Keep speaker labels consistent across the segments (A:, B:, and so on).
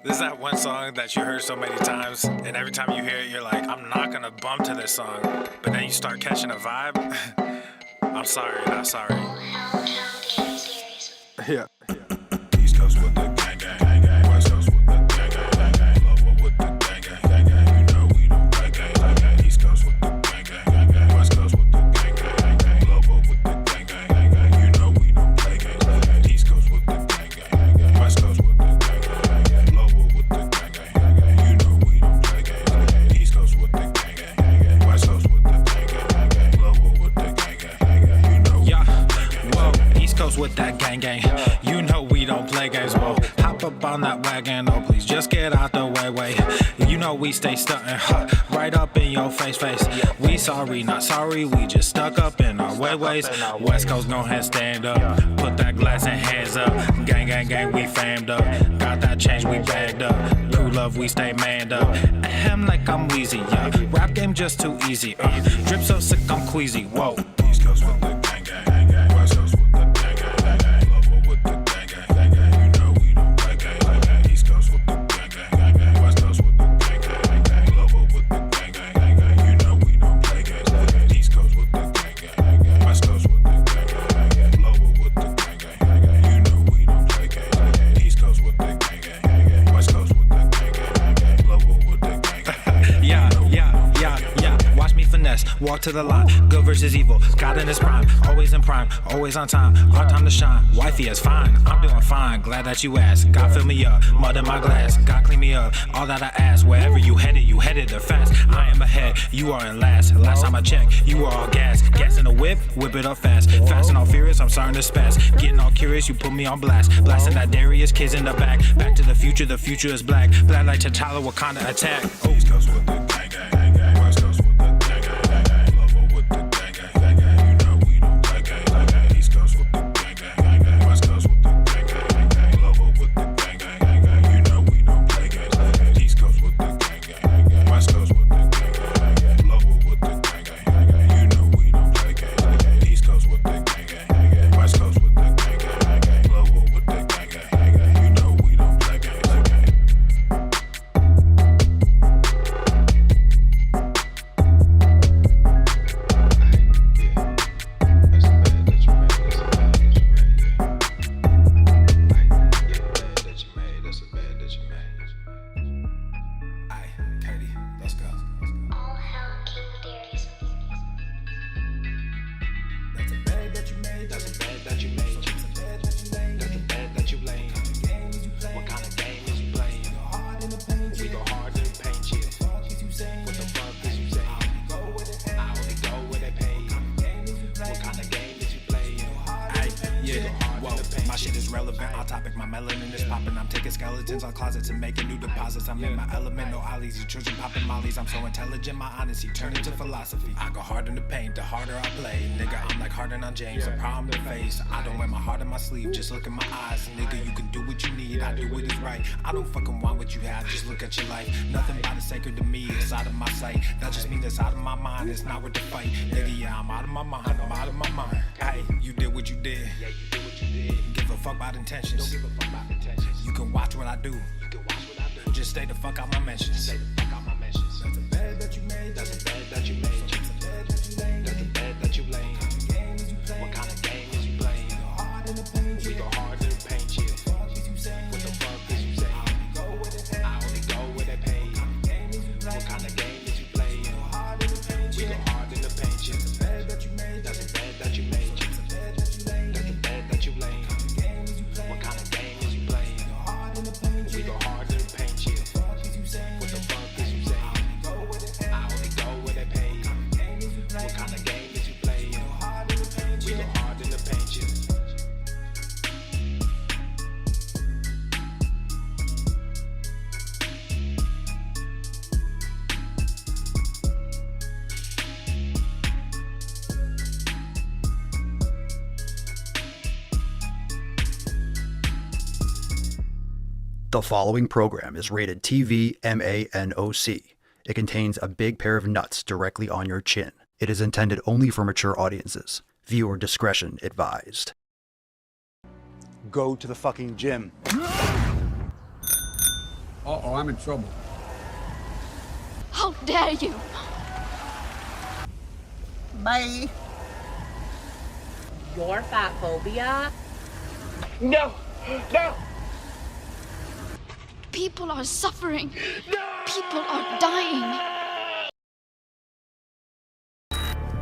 A: This is that one song that you heard so many times, and every time you hear it, you're like, I'm not gonna bump to this song. But then you start catching a vibe. I'm sorry, not sorry.
B: Yeah.
A: East Coast with the gang, gang, gang. West Coast with the gang, gang, gang, gang. Lower with the gang, gang, gang, gang. You know we don't play gang, gang, gang. East Coast with the gang, gang, gang, gang. West Coast with the gang, gang, gang, gang. Lower with the gang, gang, gang, gang. You know we don't play gang, gang, gang. East Coast with the gang, gang, gang, gang. West Coast with the gang, gang, gang, gang. Lower with the gang, gang, gang, gang. You know we don't play gang, gang, gang. East Coast with the gang, gang, gang, gang. West Coast with the gang, gang, gang, gang. Lower with the gang, gang, gang, gang. You know we don't play gang, gang. East Coast with that gang, gang. You know we don't play games, whoa. Hop up on that wagon, oh please just get out the way. You know we stay stuntin', right up in your face. We sorry, not sorry, we just stuck up in our ways. West Coast, go ahead, stand up. Put that glass and hands up. Gang, gang, gang, we famed up. Got that change, we bagged up. True love, we stay manned up. Ahem like I'm wheezy, yeah. Rap game just too easy, drip so sick, I'm queasy, whoa. East Coast with the gang, gang, gang. West Coast with the gang, gang, gang. Lower with the gang, gang, gang. You know we don't play gang, gang. East Coast with the gang, gang, gang. West Coast with the gang, gang, gang. Lower with the gang, gang, gang. You know we don't play gang, gang. East Coast with the gang, gang, gang. West Coast with the gang, gang, gang. Lower with the gang, gang, gang. You know we don't play gang, gang. East Coast with the gang, gang, gang. West Coast with the gang, gang, gang. Lower with the gang, gang. Yeah. Watch me finesse, walk to the line. Good versus evil, God in his prime. Always in prime, always on time. Our time to shine, wifey is fine. I'm doing fine, glad that you asked. God fill me up, mud in my glass. God clean me up, all that I ask. Wherever you headed there fast. I am ahead, you are in last. Last time I checked, you were all gas. Gas in the whip it up fast. Fast and all furious, I'm starting to spaz. Getting all curious, you put me on blast. Blasting that Darius, kids in the back. Back to the future is black. Black like T'Challa, Wakanda attack. East Coast with the gang, gang, gang. West Coast with the gang, gang, gang. Lower with the gang, gang, gang. You know we don't play gang, gang. East Coast with the gang, gang, gang. West Coast with the gang, gang, gang. Lower with the gang, gang, gang. You know we don't play gang, gang. East Coast with the gang, gang, gang. West Coast with the gang, gang, gang. Lower with the gang, gang, gang. You know we don't play gang, gang. East Coast with the gang, gang, gang. West Coast with the gang, gang, gang. Lower with the gang, gang, gang. You know we don't play gang, gang. My shit is relevant, on topic, my melanin is popping. I'm taking skeletons on closets and making new deposits. I'm in my element, no ollies, you children popping mollies. I'm so intelligent, my honesty turn into philosophy. I go hard in the paint, the harder I play. Nigga, I'm like Harden on James, a problem to face. I don't wear my heart on my sleeve, just look in my eyes. Nigga, you can do what you need, I do what is right. I don't fucking want what you have, just look at your life. Nothing about it sacred to me, it's out of my sight. That just means it's out of my mind, it's not worth the fight. Nigga, yeah, I'm out of my mind, I'm out of my mind. Hey, you did what you did. Yeah, you did what you did. Give a fuck about intentions. Don't give a fuck about intentions. You can watch what I do. You can watch what I do. Just stay the fuck out my mentions. Stay the fuck out my mentions. That's a bed that you made. That's a bed that you made. That's a bed that you laid. That's a bed that you laid. What kind of game is you playing? We go hard in the paint, yeah. What the fuck is you saying? I only go where they pay. What kind of game is you playing? We go hard in the paint, yeah. That's a bed that you made. That's a bed that you made. That's a bed that you laid. What kind of game is you playing? We go hard in the paint, yeah. What the fuck is you saying? I only go where they pay. What kind of game is you playing? We go hard in the paint, yeah.
C: The following program is rated TV MANOC. It contains a big pair of nuts directly on your chin. It is intended only for mature audiences. Viewer discretion advised.
B: Go to the fucking gym. Uh-oh, I'm in trouble.
D: How dare you!
E: Bye.
F: Your fat phobia?
G: No! No!
D: People are suffering. People are dying.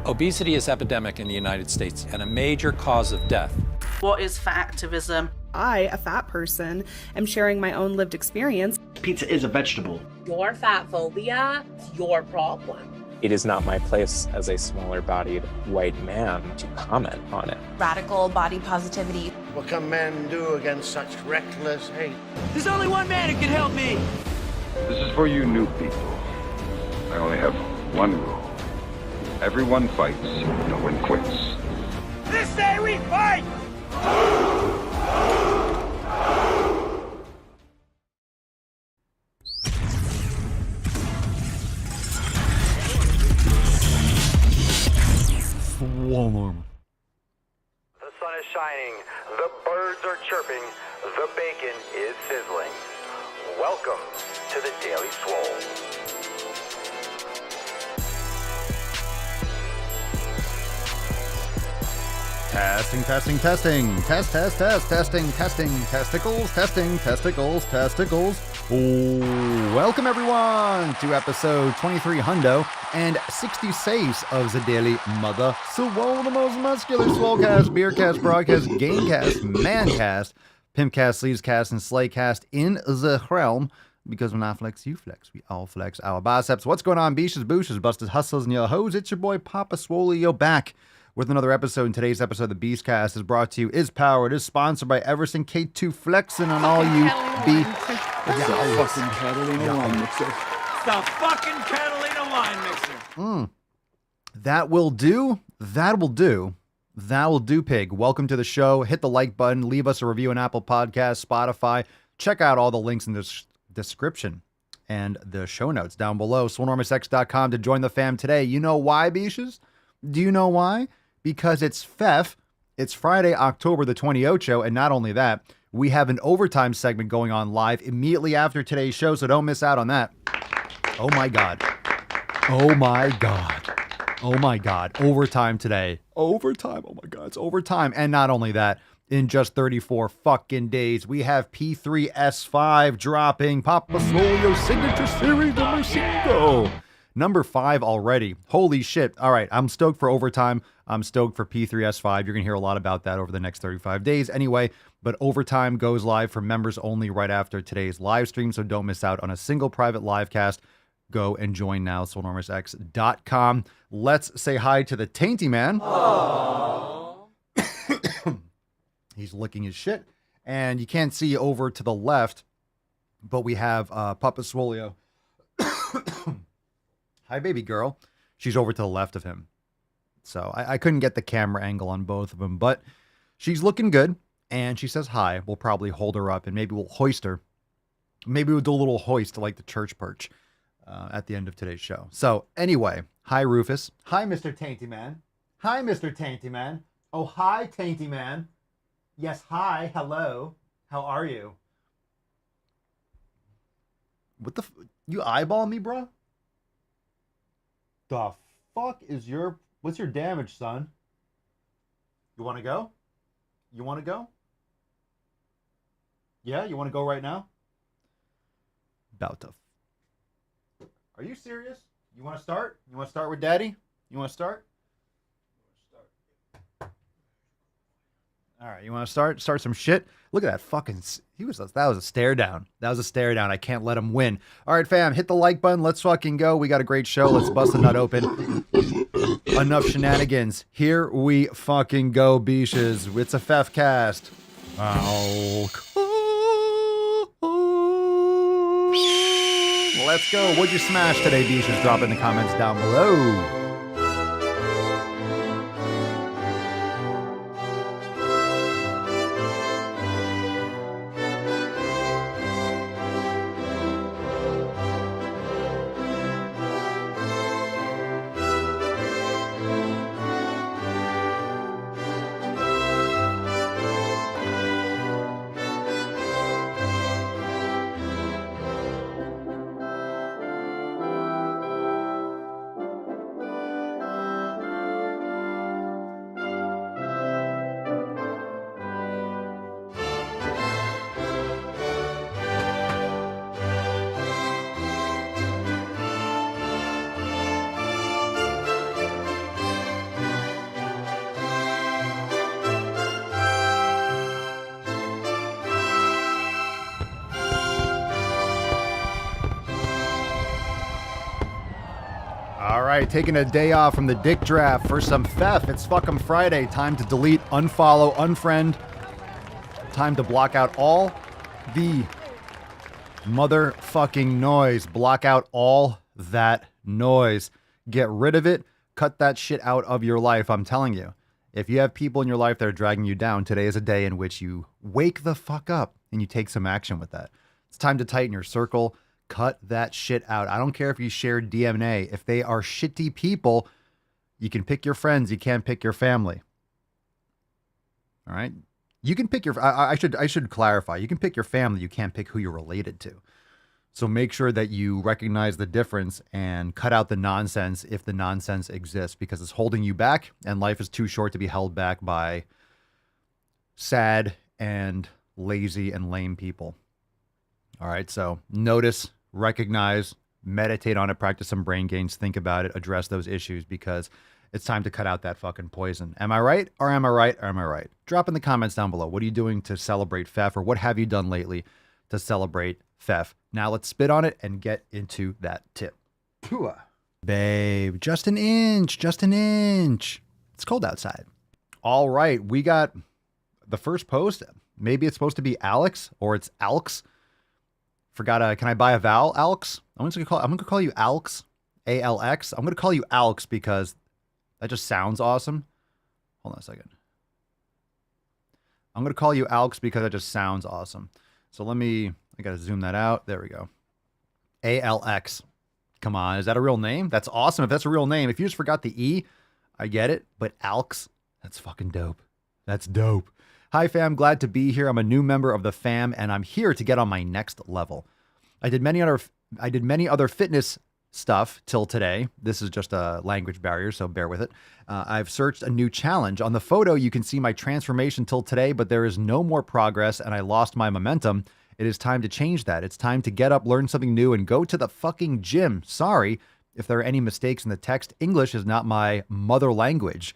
H: Obesity is epidemic in the United States and a major cause of death.
E: What is fat activism?
I: I, a fat person, am sharing my own lived experience.
J: Pizza is a vegetable.
F: Your fat phobia? It's your problem.
K: It is not my place as a smaller-bodied white man to comment on it.
L: Radical body positivity.
M: What can men do against such reckless hate?
G: There's only one man who can help me.
N: This is for you new people. I only have one rule. Everyone fights, no one quits.
G: This day we fight!
C: Swole.
O: The sun is shining, the birds are chirping, the bacon is sizzling. Welcome to the Daily Swole.
C: Testing. Testing. Testicles. Welcome everyone to episode 23 hundo and 60 saves of the Daily Mother Swole, the most muscular Swolecast, Beercast, Broadcast, Gamecast, Mancast, Pimpcast, Sleevescast, and Slaycast in the realm. Because when I flex, you flex. We all flex our biceps. What's going on, beaches, booshes, busted hustlers, and your hoes? It's your boy Papa Swole. Yo, back with another episode. And today's episode of the Beastcast is brought to you, is powered, is sponsored by Everson K2 Flexing on all you
B: Fucking Catalina wine mixer.
G: It's the fucking Catalina wine mixer.
C: That will do. That will do, pig. Welcome to the show. Hit the like button. Leave us a review on Apple Podcasts, Spotify. Check out all the links in the description and the show notes down below. SwoleNormousX.com to join the fam today. You know why, beaches? Do you know why? Because it's FEF. It's Friday, October the 28th, and not only that, we have an overtime segment going on live immediately after today's show, so don't miss out on that. Oh my God. Overtime today. Overtime. Oh my God, it's overtime. And not only that, in just 34 fucking days, we have P3S5 dropping Papa Swole Signature Series number 5. Number 5 already. Holy shit. All right, I'm stoked for overtime. I'm stoked for P3S5. You're going to hear a lot about that over the next 35 days anyway. But overtime goes live for members only right after today's live stream, so don't miss out on a single private live cast. Go and join now, SwoleNormousX.com. Let's say hi to the Tainty Man. He's licking his shit. And you can't see over to the left, but we have Papa Swolio. Hi, baby girl. She's over to the left of him. So I couldn't get the camera angle on both of them, but she's looking good. And she says hi. We'll probably hold her up and maybe we'll hoist her. Maybe we'll do a little hoist like the church perch at the end of today's show. So anyway, hi, Rufus. Hi, Mr. Tainty Man. Hi, Mr. Tainty Man. Oh, hi, Tainty Man. Yes, hi, hello. How are you? What the you eyeball me, bro? The fuck is what's your damage, son? You want to go? You want to go? Yeah, you want to go right now? About to. Are you serious? You want to start? You want to start with Daddy? You want to start? All right, you want to start? Start some shit? Look at that fucking... That was a stare down. That was a stare down. I can't let him win. All right, fam, hit the like button. Let's fucking go. We got a great show. Let's bust the nut open. Enough shenanigans. Here we fucking go, beaches. It's a FEF cast. Let's go. What'd you smash today, beaches? Drop in the comments down below. right, taking a day off from the dick draft for some theft. It's fucking Friday. Time to delete, unfollow, unfriend. Time to block out all the motherfucking noise. Block out all that noise. Get rid of it. Cut that shit out of your life. I'm telling you. If you have people in your life that are dragging you down, today is a day in which you wake the fuck up and you take some action with that. It's time to tighten your circle. Cut that shit out. I don't care if you share DNA. If they are shitty people, you can pick your friends. You can't pick your family. All right? You can pick your... I should clarify. You can pick your family. You can't pick who you're related to. So make sure that you recognize the difference and cut out the nonsense if the nonsense exists, because it's holding you back, and life is too short to be held back by sad and lazy and lame people. All right, so notice, recognize, meditate on it, practice some brain gains, think about it, address those issues, because it's time to cut out that fucking poison. Am I right, or am I right, or am I right? Drop in the comments down below. What are you doing to celebrate Pfeff, or what have you done lately to celebrate Pfeff? Now let's spit on it and get into that tip. Babe, just an inch, just an inch. It's cold outside. All right, we got the first post. Maybe it's supposed to be Alex, or it's Alex. Forgot, can I buy a vowel, Alex? I'm gonna call you Alex, A-L-X. I'm gonna call you Alex because that just sounds awesome. Hold on a second. I'm gonna call you Alex because that just sounds awesome. So I gotta zoom that out. There we go. A-L-X. Come on, is that a real name? That's awesome if that's a real name. If you just forgot the E, I get it. But Alex, that's fucking dope. That's dope. Hi fam, glad to be here. I'm a new member of the fam and I'm here to get on my next level. I did many other fitness stuff till today. This is just a language barrier, so bear with it. I've searched a new challenge. On the photo, you can see my transformation till today, but there is no more progress and I lost my momentum. It is time to change that. It's time to get up, learn something new, and go to the fucking gym. Sorry if there are any mistakes in the text. English is not my mother language,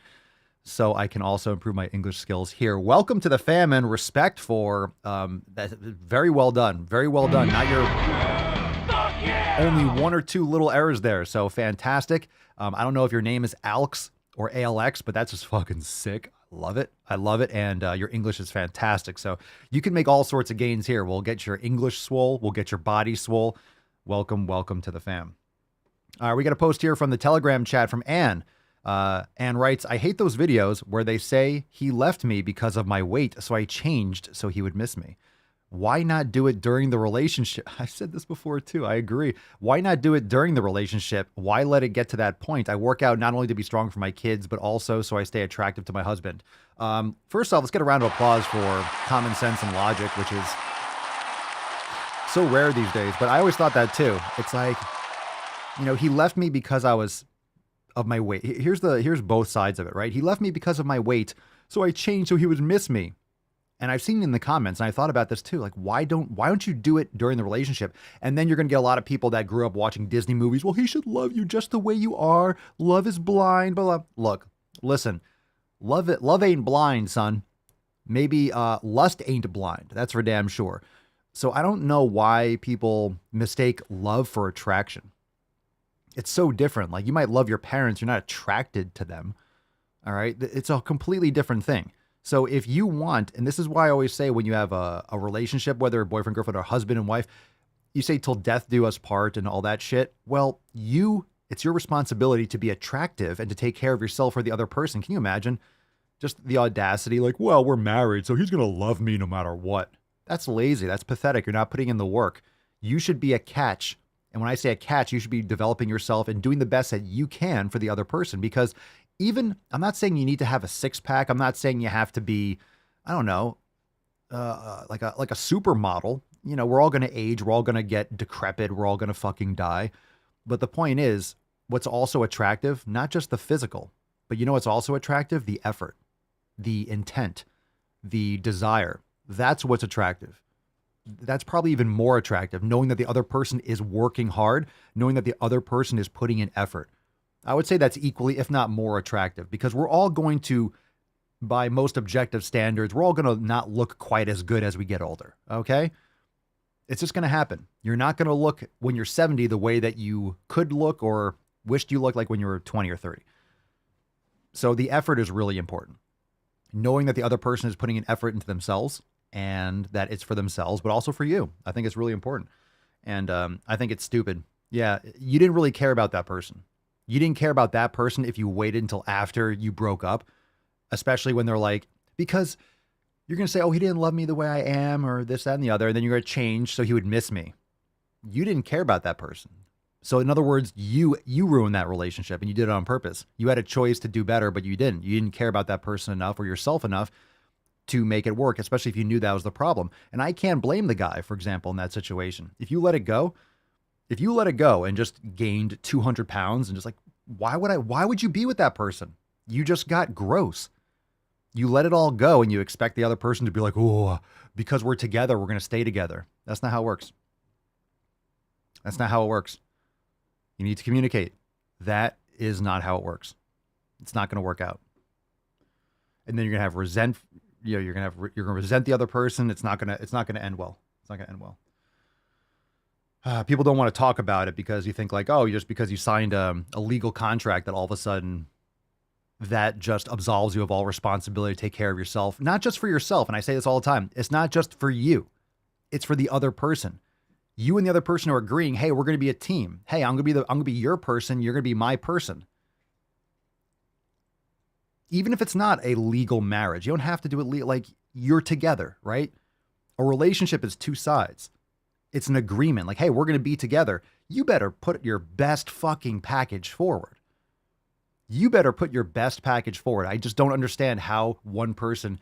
C: so I can also improve my English skills here. Welcome to the fam and respect for that. Very well done. Very well done. Not your only one or two little errors there. So fantastic. I don't know if your name is Alex or ALX, but that's just fucking sick. Love it. I love it. And your English is fantastic. So you can make all sorts of gains here. We'll get your English swole. We'll get your body swole. Welcome, welcome to the fam. All right, we got a post here from the Telegram chat from Anne. Anne writes, I hate those videos where they say he left me because of my weight, so I changed so he would miss me. Why not do it during the relationship? I said this before too. I agree. Why not do it during the relationship? Why let it get to that point? I work out not only to be strong for my kids, but also so I stay attractive to my husband. First off, let's get a round of applause for common sense and logic, which is so rare these days. But I always thought that too. It's like, you know, he left me because I was of my weight. Here's both sides of it, right? He left me because of my weight, so I changed so he would miss me. And I've seen in the comments, and I thought about this too, like, why don't you do it during the relationship? And then you're going to get a lot of people that grew up watching Disney movies. Well, he should love you just the way you are. Love is blind, blah, blah. Look, listen, love ain't blind, son. Maybe lust ain't blind. That's for damn sure. So I don't know why people mistake love for attraction. It's so different. Like, you might love your parents. You're not attracted to them. All right. It's a completely different thing. So if you want, and this is why I always say when you have a relationship, whether a boyfriend, girlfriend, or husband and wife, you say till death do us part and all that shit. Well, it's your responsibility to be attractive and to take care of yourself or the other person. Can you imagine just the audacity? Like, well, we're married, so he's going to love me no matter what. That's lazy. That's pathetic. You're not putting in the work. You should be a catch. And when I say a catch, you should be developing yourself and doing the best that you can for the other person. Because I'm not saying you need to have a six-pack. I'm not saying you have to be, I don't know, like a supermodel. You know, we're all going to age. We're all going to get decrepit. We're all going to fucking die. But the point is, what's also attractive, not just the physical, but you know what's also attractive? The effort, the intent, the desire. That's what's attractive. That's probably even more attractive, knowing that the other person is working hard, knowing that the other person is putting in effort. I would say that's equally, if not more attractive, because we're all going to, by most objective standards, we're all going to not look quite as good as we get older. Okay. It's just going to happen. You're not going to look when you're 70 the way that you could look or Wished you luck like when you were 20 or 30. So the effort is really important. Knowing that the other person is putting an effort into themselves and that it's for themselves, but also for you. I think it's really important. And I think it's stupid. Yeah, you didn't really care about that person. You didn't care about that person if you waited until after you broke up, especially when they're like, because you're going to say, oh, he didn't love me the way I am or this, that, and the other. And then you're going to change so he would miss me. You didn't care about that person. So in other words, you ruined that relationship and you did it on purpose. You had a choice to do better, but you didn't. You didn't care about that person enough or yourself enough to make it work, especially if you knew that was the problem. And I can't blame the guy, for example, in that situation. If you let it go and just gained 200 pounds and just like, why would you be with that person? You just got gross. You let it all go and you expect the other person to be like, oh, because we're together, we're going to stay together. That's not how it works. That's not how it works. You need to communicate. That is not how it works. It's not going to work out. And then you're going to have you're going to resent the other person. It's not going to end well. It's not going to end well. People don't want to talk about it because you think like, oh, just because you signed a legal contract that all of a sudden that just absolves you of all responsibility to take care of yourself. Not just for yourself. And I say this all the time. It's not just for you. It's for the other person. You and the other person are agreeing, hey, we're going to be a team. Hey, I'm going to be your person. You're going to be my person. Even if it's not a legal marriage, you don't have to do it like you're together, right? A relationship is two sides. It's an agreement. Like, hey, we're going to be together. You better put your best fucking package forward. You better put your best package forward. I just don't understand how one person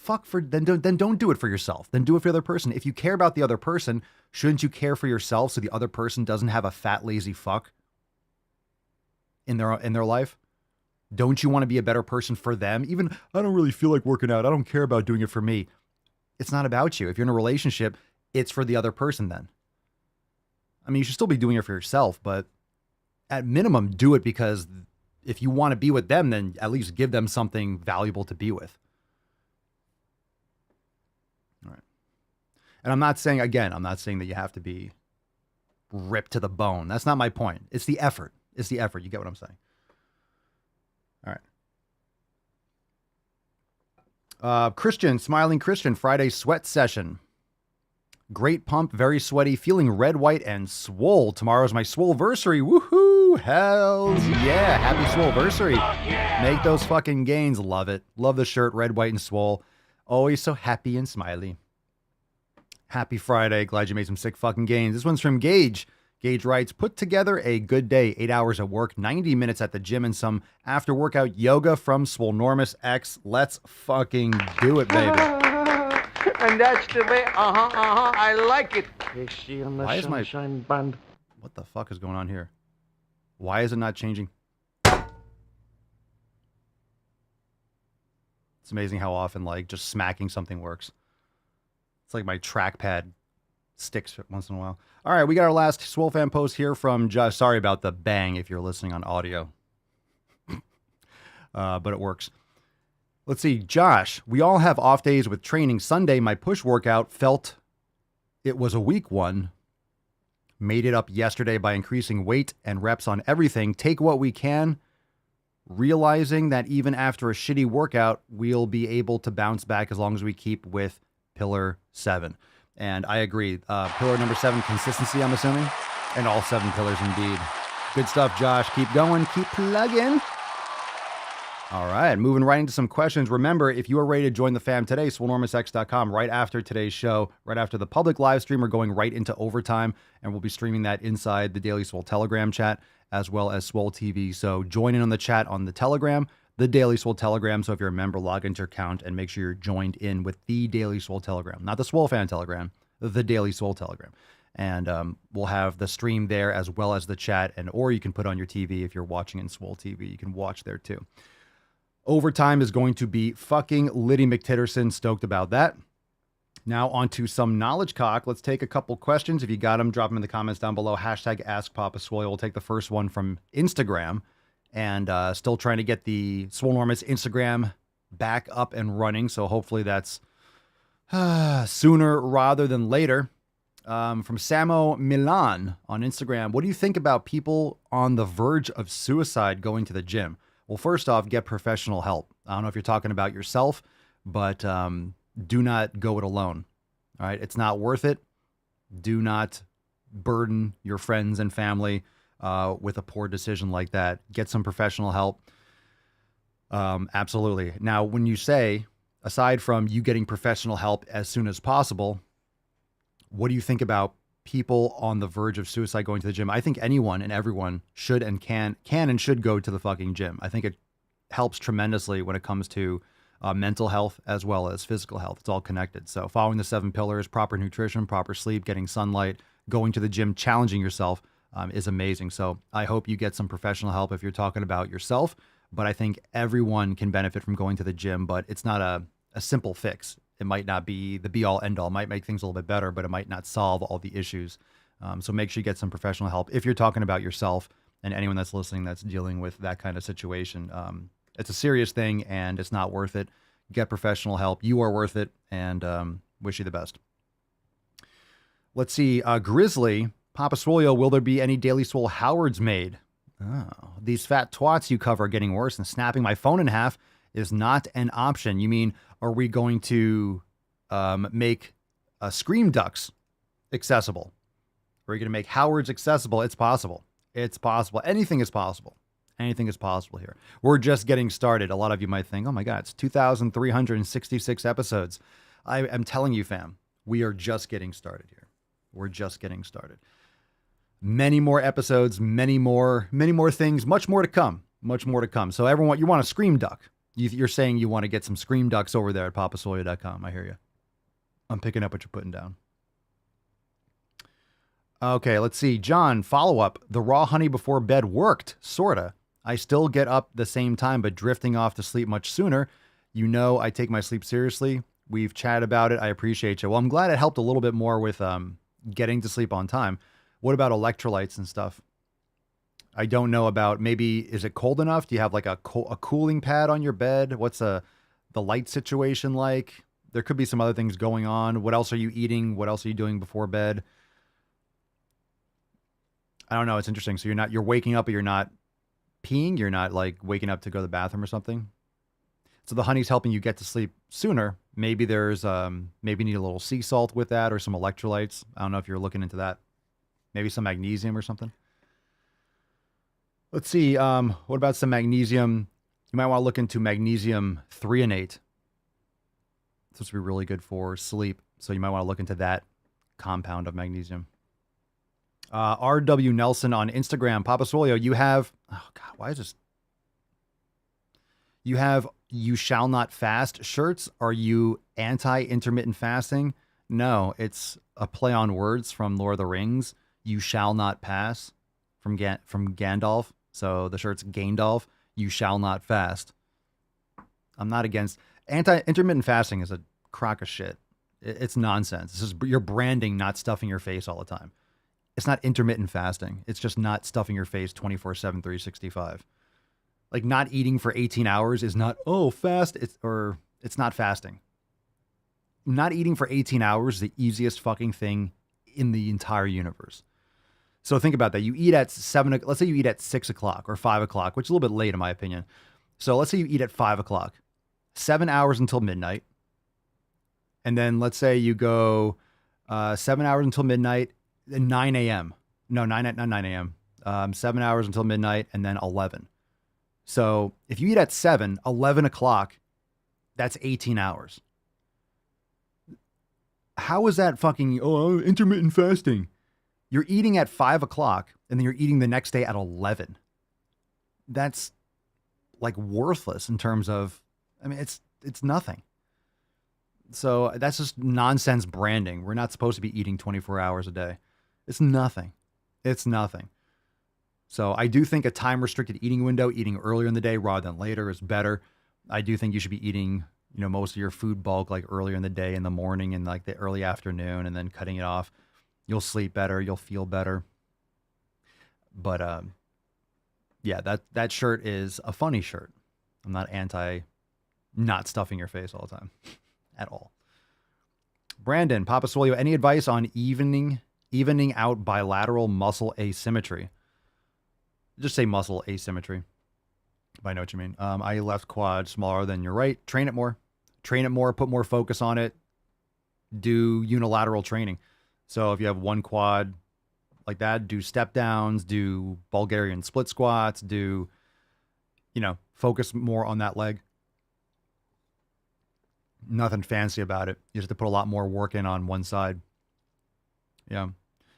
C: then don't do it for yourself. Then do it for the other person. If you care about the other person, shouldn't you care for yourself so the other person doesn't have a fat, lazy fuck in their life? Don't you want to be a better person for them? Even, I don't really feel like working out. I don't care about doing it for me. It's not about you. If you're in a relationship, it's for the other person then. I mean, you should still be doing it for yourself, but at minimum, do it because if you want to be with them, then at least give them something valuable to be with. All right. And I'm not saying that you have to be ripped to the bone. That's not my point. It's the effort. It's the effort. You get what I'm saying? All right. Christian, Smiling Christian, Friday sweat session. Great pump, very sweaty, feeling red, white, and swole. Tomorrow's my Swoleversary. Woohoo! Hells yeah! Happy Swoleversary. Make those fucking gains. Love it. Love the shirt, red, white, and swole. Always so happy and smiley. Happy Friday. Glad you made some sick fucking gains. This one's from Gage. Gage writes, put together a good day, 8 hours at work, 90 minutes at the gym, and some after-workout yoga from Swolenormous X. Let's fucking do it, baby.
M: And that's the way, I like it.
C: Why is
M: sunshine band?
C: What the fuck is going on here? Why is it not changing? It's amazing how often, like, just smacking something works. It's like my trackpad sticks once in a while. All right, we got our last Swole fan post here from Josh. Sorry about the bang if you're listening on audio. But it works. Let's see. Josh, we all have off days with training. Sunday, my push workout felt it was a weak one. Made it up yesterday by increasing weight and reps on everything. Take what we can. Realizing that even after a shitty workout, we'll be able to bounce back as long as we keep with pillar 7. And I agree. Pillar number 7, consistency, I'm assuming. And all 7 pillars indeed. Good stuff, Josh. Keep going. Keep plugging. All right, moving right into some questions. Remember, if you are ready to join the fam today, SwoleNormousX.com, right after today's show, right after the public live stream, we're going right into overtime, and we'll be streaming that inside the Daily Swole Telegram chat, as well as SwoleTV. So join in on the chat on the Telegram, the Daily Swole Telegram. So if you're a member, log into your account and make sure you're joined in with the Daily Swole Telegram, not the Swole Fan Telegram, the Daily Swole Telegram. And we'll have the stream there as well as the chat, or you can put on your TV if you're watching in SwoleTV. You can watch there too. Overtime is going to be fucking Liddy McTitterson. Stoked about that. Now on to some knowledge cock. Let's take a couple questions. If you got them, drop them in the comments down below. Hashtag AskPapaSwole. We'll take the first one from Instagram. And still trying to get the Swolenormous Instagram back up and running. So hopefully that's sooner rather than later. From Samo Milan on Instagram. What do you think about people on the verge of suicide going to the gym? Well, first off, get professional help. I don't know if you're talking about yourself, but do not go it alone. All right. It's not worth it. Do not burden your friends and family with a poor decision like that. Get some professional help. Absolutely. Now, when you say, aside from you getting professional help as soon as possible, what do you think about people on the verge of suicide going to the gym? I think anyone and everyone should and can and should go to the fucking gym. I think it helps tremendously when it comes to mental health as well as physical health. It's all connected. So following the 7 pillars, proper nutrition, proper sleep, getting sunlight, going to the gym, challenging yourself is amazing. So I hope you get some professional help if you're talking about yourself. But I think everyone can benefit from going to the gym, but it's not a simple fix. It might not be the be all end all. It might make things a little bit better, but it might not solve all the issues. So make sure you get some professional help if you're talking about yourself, and anyone that's listening that's dealing with that kind of situation. It's a serious thing and it's not worth it. Get professional help. You are worth it, and wish you the best. Let's see. Grizzly, Papa Swolio, will there be any Daily Swole Howards made? Oh, these fat twats you cover are getting worse, and snapping my phone in half is not an option. You mean, are we going to make Scream Ducks accessible? Are we going to make Howards accessible? It's possible. It's possible. Anything is possible. Anything is possible here. We're just getting started. A lot of you might think, oh my God, it's 2,366 episodes. I am telling you, fam, we are just getting started here. We're just getting started. Many more episodes, many more things, much more to come. Much more to come. So everyone, you want a Scream Duck. You're saying you want to get some Scream Ducks over there at papasoya.com. I hear you. I'm picking up what you're putting down. Okay, let's see. John, follow-up. The raw honey before bed worked, sorta. I still get up the same time, but drifting off to sleep much sooner. You know I take my sleep seriously. We've chatted about it. I appreciate you. Well, I'm glad it helped a little bit more with getting to sleep on time. What about electrolytes and stuff? I don't know about, maybe, is it cold enough? Do you have like a cooling pad on your bed? What's the light situation like? There could be some other things going on. What else are you eating? What else are you doing before bed? I don't know. It's interesting. So you're waking up, but you're not peeing. You're not like waking up to go to the bathroom or something. So the honey's helping you get to sleep sooner. Maybe there's, maybe you need a little sea salt with that or some electrolytes. I don't know if you're looking into that. Maybe some magnesium or something. Let's see. What about some magnesium? You might want to look into magnesium threonate. It's supposed to be really good for sleep. So you might want to look into that compound of magnesium. RW Nelson on Instagram. Papa Swolio, you have, oh God, why is this? You have "You Shall Not Fast" shirts. Are you anti-intermittent fasting? No, it's a play on words from Lord of the Rings. You shall not pass from Gandalf. So the shirt's Gandalf. You shall not fast. I'm not against intermittent fasting. Is a crock of shit. It's nonsense. This is you're branding, not stuffing your face all the time. It's not intermittent fasting. It's just not stuffing your face 24/7, 365. Like not eating for 18 hours is not, oh, fast. It's not fasting. Not eating for 18 hours is the easiest fucking thing in the entire universe. So think about that. You eat at let's say you eat at 6 o'clock or 5 o'clock, which is a little bit late in my opinion. So let's say you eat at 5 o'clock, 7 hours until midnight. And then let's say you go 7 hours until midnight, and 9 a.m. No, not 9 a.m. 7 hours until midnight, and then 11. So if you eat at 7, 11 o'clock, that's 18 hours. How is that fucking, intermittent fasting? You're eating at 5 o'clock, and then you're eating the next day at 11. That's like worthless in terms of, I mean, it's nothing. So that's just nonsense branding. We're not supposed to be eating 24 hours a day. It's nothing. It's nothing. So I do think a time restricted eating window, eating earlier in the day rather than later, is better. I do think you should be eating, most of your food bulk like earlier in the day, in the morning and like the early afternoon, and then cutting it off. You'll sleep better. You'll feel better. But yeah, that shirt is a funny shirt. I'm not anti not stuffing your face all the time at all. Brandon, Papa Swole, any advice on evening out bilateral muscle asymmetry? Just say muscle asymmetry. If I know what you mean. I left quad smaller than your right. Train it more. Put more focus on it. Do unilateral training. So if you have one quad like that, do step downs, do Bulgarian split squats, do, focus more on that leg. Nothing fancy about it. You just have to put a lot more work in on one side. Yeah.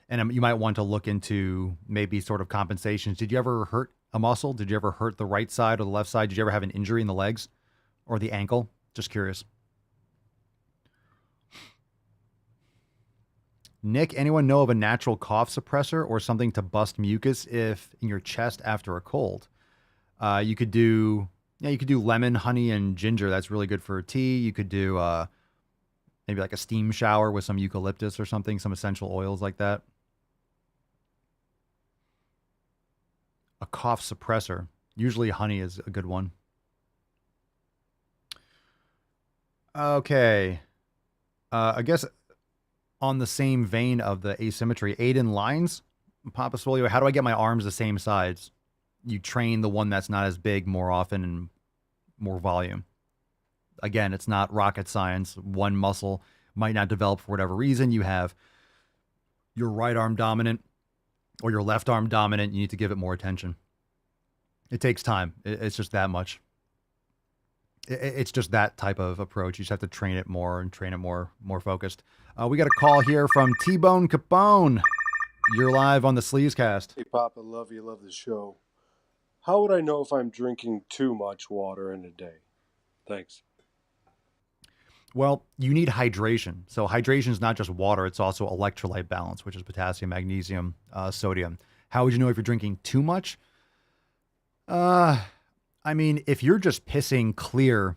C: And you might want to look into maybe sort of compensations. Did you ever hurt a muscle? Did you ever hurt the right side or the left side? Did you ever have an injury in the legs or the ankle? Just curious. Nick, anyone know of a natural cough suppressor or something to bust mucus if in your chest after a cold? You could do lemon, honey, and ginger. That's really good for tea. You could do maybe like a steam shower with some eucalyptus or something, some essential oils like that. A cough suppressor. Usually honey is a good one. Okay. I guess on the same vein of the asymmetry, Aiden Lines, Papa Swole, how do I get my arms the same size? You train the one that's not as big more often and more volume. Again, it's not rocket science. One muscle might not develop for whatever reason. You have your right arm dominant or your left arm dominant. You need to give it more attention. It takes time. It's just that much. It's just that type of approach. You just have to train it more and train it more focused. We got a call here from T-Bone Capone. You're live on the Sleazecast.
J: Hey, Papa, love you, love the show. How would I know if I'm drinking too much water in a day? Thanks.
C: Well, you need hydration. So hydration is not just water. It's also electrolyte balance, which is potassium, magnesium, sodium. How would you know if you're drinking too much? I mean, if you're just pissing clear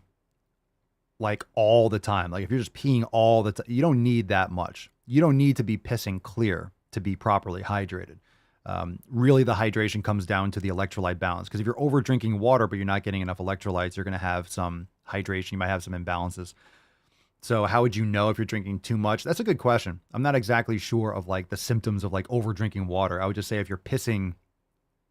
C: like all the time, like if you're just peeing all the time, you don't need that much. You don't need to be pissing clear to be properly hydrated. Really, the hydration comes down to the electrolyte balance. Because if you're over drinking water, but you're not getting enough electrolytes, you're going to have some hydration. You might have some imbalances. So how would you know if you're drinking too much? That's a good question. I'm not exactly sure of like the symptoms of like over drinking water. I would just say if you're pissing,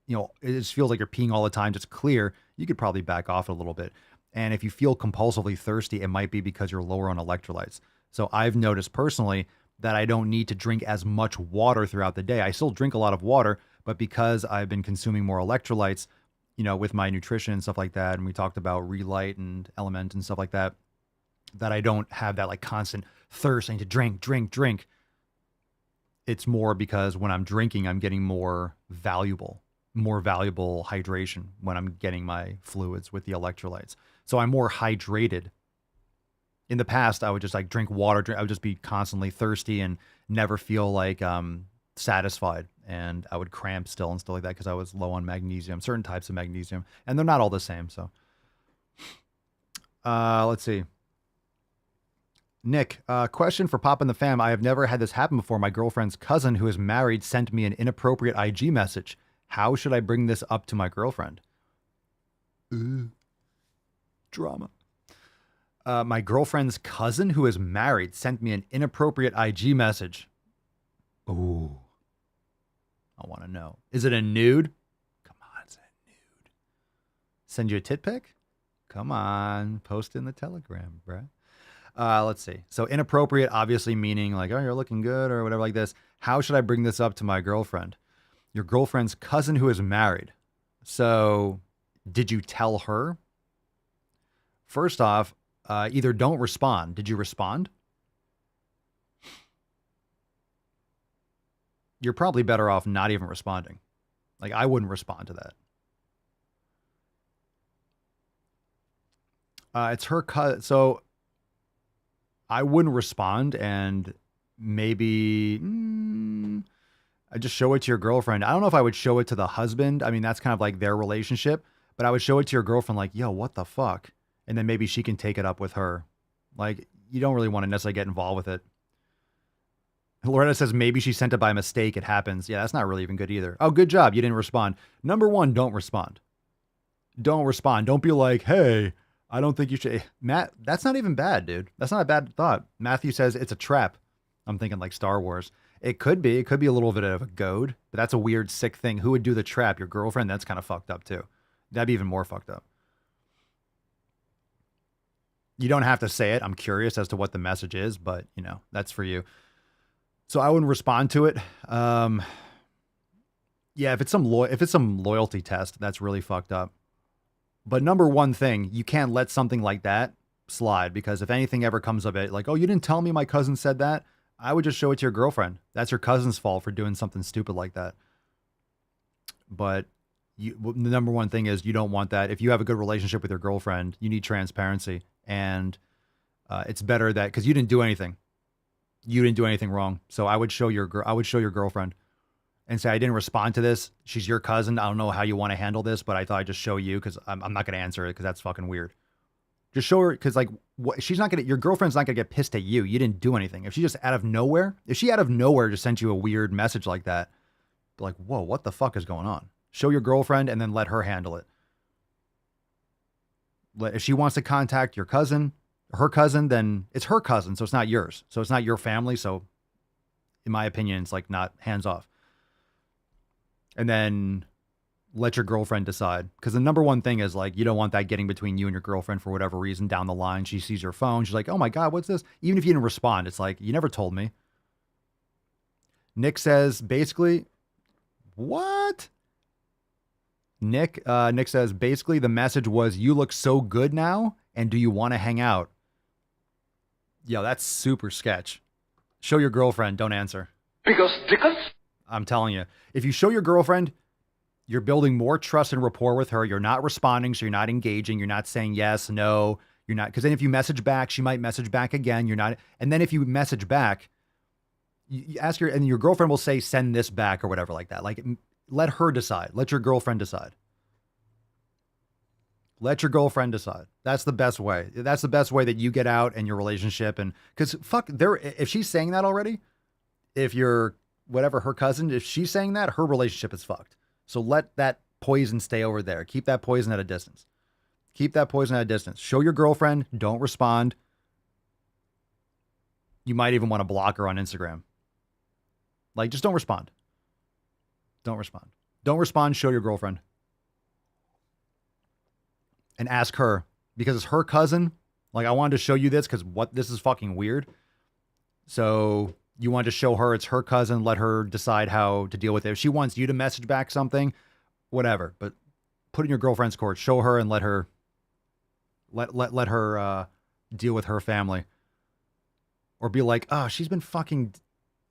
C: it just feels like you're peeing all the time, just clear, you could probably back off a little bit. And if you feel compulsively thirsty, it might be because you're lower on electrolytes. So I've noticed personally that I don't need to drink as much water throughout the day. I still drink a lot of water, but because I've been consuming more electrolytes, with my nutrition and stuff like that, and we talked about Relight and Element and stuff like that, that I don't have that like constant thirst. I need to drink. It's more because when I'm drinking, I'm getting more valuable hydration when I'm getting my fluids with the electrolytes. So I'm more hydrated. In the past, I would just like drink water. I would just be constantly thirsty and never feel like satisfied. And I would cramp still and stuff like that because I was low on magnesium, certain types of magnesium. And they're not all the same. So let's see. Nick, question for Pop and the fam. I have never had this happen before. My girlfriend's cousin who is married sent me an inappropriate IG message. How should I bring this up to my girlfriend? Drama. My girlfriend's cousin who is married sent me an inappropriate IG message. Ooh. I want to know. Is it a nude? Come on, it's a nude. Send you a tit pic? Come on. Post in the Telegram, bruh. Let's see. So inappropriate, obviously meaning like, oh, you're looking good or whatever like this. How should I bring this up to my girlfriend? Your girlfriend's cousin who is married. So did you tell her? First off, either don't respond. Did you respond? You're probably better off not even responding. Like, I wouldn't respond to that. It's her cousin. So I wouldn't respond, and maybe I just show it to your girlfriend. I don't know if I would show it to the husband. I mean, that's kind of like their relationship, but I would show it to your girlfriend like, yo, what the fuck? And then maybe she can take it up with her. Like, you don't really want to necessarily get involved with it. Loretta says maybe she sent it by mistake. It happens. Yeah, that's not really even good either. Oh, good job. You didn't respond. Number one, don't respond. Don't respond. Don't be like, hey, I don't think you should. Matt, that's not even bad, dude. That's not a bad thought. Matthew says it's a trap. I'm thinking like Star Wars. It could be. It could be a little bit of a goad, but that's a weird, sick thing. Who would do the trap? Your girlfriend? That's kind of fucked up too. That'd be even more fucked up. You don't have to say it. I'm curious as to what the message is, but you know, that's for you. So I wouldn't respond to it. Yeah, if it's some loyalty test, that's really fucked up. But number one thing, you can't let something like that slide, because if anything ever comes of it, like, oh, you didn't tell me my cousin said that, I would just show it to your girlfriend. That's your cousin's fault for doing something stupid like that. But the number one thing is you don't want that. If you have a good relationship with your girlfriend, you need transparency. And it's better that, because you didn't do anything. You didn't do anything wrong. So I would show your girlfriend and say, I didn't respond to this. She's your cousin. I don't know how you want to handle this, but I thought I'd just show you, because I'm not going to answer it because that's fucking weird. Just show her, because like your girlfriend's not going to get pissed at you. You didn't do anything. If she just out of nowhere just sent you a weird message like that, be like, whoa, what the fuck is going on? Show your girlfriend and then let her handle it. If she wants to contact your cousin, her cousin, then it's her cousin. So it's not yours. So it's not your family. So in my opinion, it's like not hands off. And then let your girlfriend decide. Because the number one thing is like, you don't want that getting between you and your girlfriend for whatever reason down the line. She sees your phone. She's like, oh my God, what's this? Even if you didn't respond, it's like, you never told me. Nick says, basically, what? Nick says, basically the message was, you look so good now. And do you want to hang out? Yo, that's super sketch. Show your girlfriend. Don't answer. Because I'm telling you, if you show your girlfriend, you're building more trust and rapport with her. You're not responding, so you're not engaging. You're not saying yes, no. You're not, because then if you message back, she might message back again. You're not, and then if you message back, you ask her, and your girlfriend will say, send this back or whatever like that. Like, let her decide. Let your girlfriend decide. Let your girlfriend decide. That's the best way. That's the best way that you get out in your relationship. And because if she's saying that already, if you're whatever, her cousin, if she's saying that, her relationship is fucked. So let that poison stay over there. Keep that poison at a distance. Keep that poison at a distance. Show your girlfriend. Don't respond. You might even want to block her on Instagram. Like, just don't respond. Don't respond. Don't respond. Show your girlfriend. And ask her, because it's her cousin. Like, I wanted to show you this because this is fucking weird. So you want to show her it's her cousin. Let her decide how to deal with it. If she wants you to message back something, whatever. But put in your girlfriend's court. Show her and let her deal with her family. Or be like, oh, she's been fucking,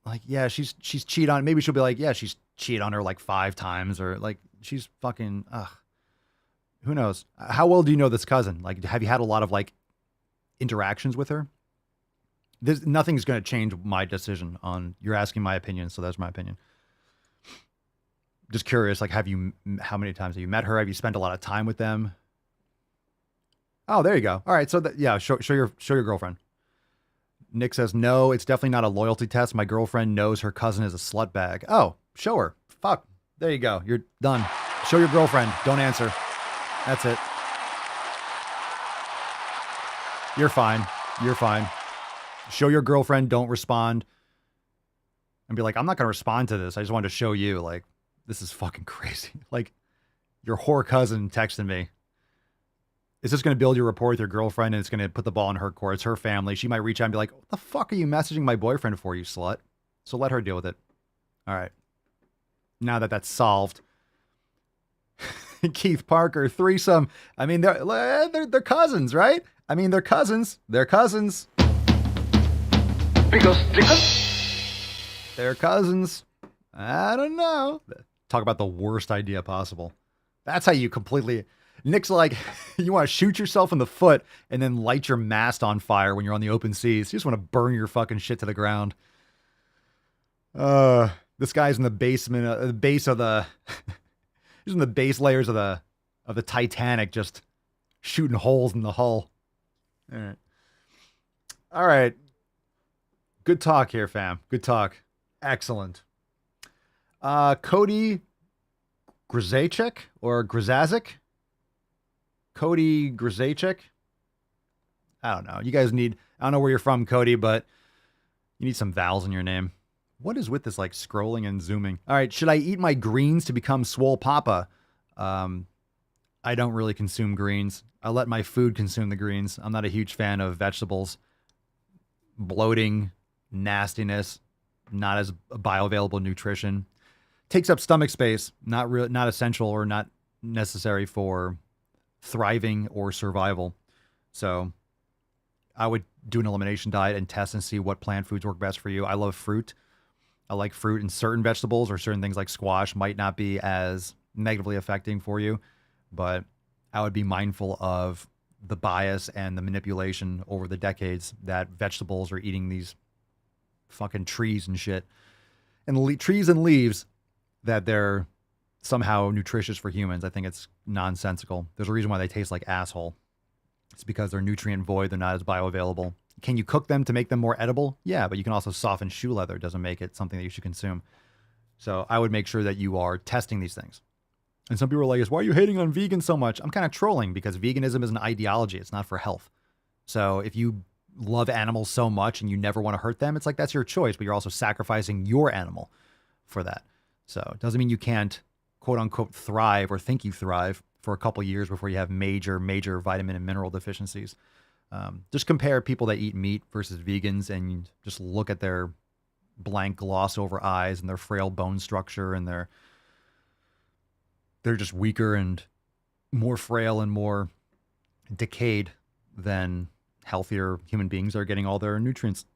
C: like, yeah, she's cheated on. Maybe she'll be like, yeah, she's cheated on her like 5 times, or like she's fucking, who knows? How well do you know this cousin? Like, have you had a lot of like interactions with her? Nothing's going to change my decision on, you're asking my opinion. So that's my opinion. Just curious, like, how many times have you met her? Have you spent a lot of time with them? Oh, there you go. All right. So show your girlfriend. Nick says, no, it's definitely not a loyalty test. My girlfriend knows her cousin is a slut bag. Oh, show her. Fuck. There you go. You're done. Show your girlfriend. Don't answer. That's it. You're fine. You're fine. Show your girlfriend. Don't respond. And be like, I'm not going to respond to this. I just wanted to show you, like, this is fucking crazy. Like, your whore cousin texted me. Is this going to build your rapport with your girlfriend, and it's going to put the ball in her court? It's her family. She might reach out and be like, what the fuck are you messaging my boyfriend for, you slut? So let her deal with it. All right. Now that that's solved. Keith Parker, threesome. I mean, they're cousins, right? I mean, they're cousins. They're cousins. Because they're cousins. I don't know. Talk about the worst idea possible. That's how you completely... Nick's like, you want to shoot yourself in the foot and then light your mast on fire when you're on the open seas. You just want to burn your fucking shit to the ground. This guy's in the basement, the base of the... He's in the base layers of the Titanic, just shooting holes in the hull. All right. All right. Good talk here, fam. Good talk. Excellent. Cody Grzyzek or Grzyzek? Cody Grzyzek. I don't know. You guys need, I don't know where you're from, Cody, but you need some vowels in your name. What is with this like scrolling and zooming? All right. Should I eat my greens to become swole papa? I don't really consume greens. I let my food consume the greens. I'm not a huge fan of vegetables. Bloating, nastiness, not as bioavailable nutrition. Takes up stomach space, not essential or not necessary for thriving or survival. So I would do an elimination diet and test and see what plant foods work best for you. I love fruit. I like fruit, and certain vegetables or certain things like squash might not be as negatively affecting for you, but I would be mindful of the bias and the manipulation over the decades that vegetables are eating these fucking trees and shit. And trees and leaves, that they're somehow nutritious for humans. I think it's nonsensical. There's a reason why they taste like asshole. It's because they're nutrient void. They're not as bioavailable. Can you cook them to make them more edible? Yeah, but you can also soften shoe leather. It doesn't make it something that you should consume. So I would make sure that you are testing these things. And some people are like, why are you hating on vegans so much? I'm kind of trolling because veganism is an ideology. It's not for health. So if you love animals so much and you never want to hurt them, it's like that's your choice, but you're also sacrificing your animal for that. So it doesn't mean you can't, quote unquote, thrive or think you thrive for a couple years before you have major vitamin and mineral deficiencies. Just compare people that eat meat versus vegans and just look at their blank gloss over eyes and their frail bone structure, and they're just weaker and more frail and more decayed than healthier human beings are getting all their nutrients.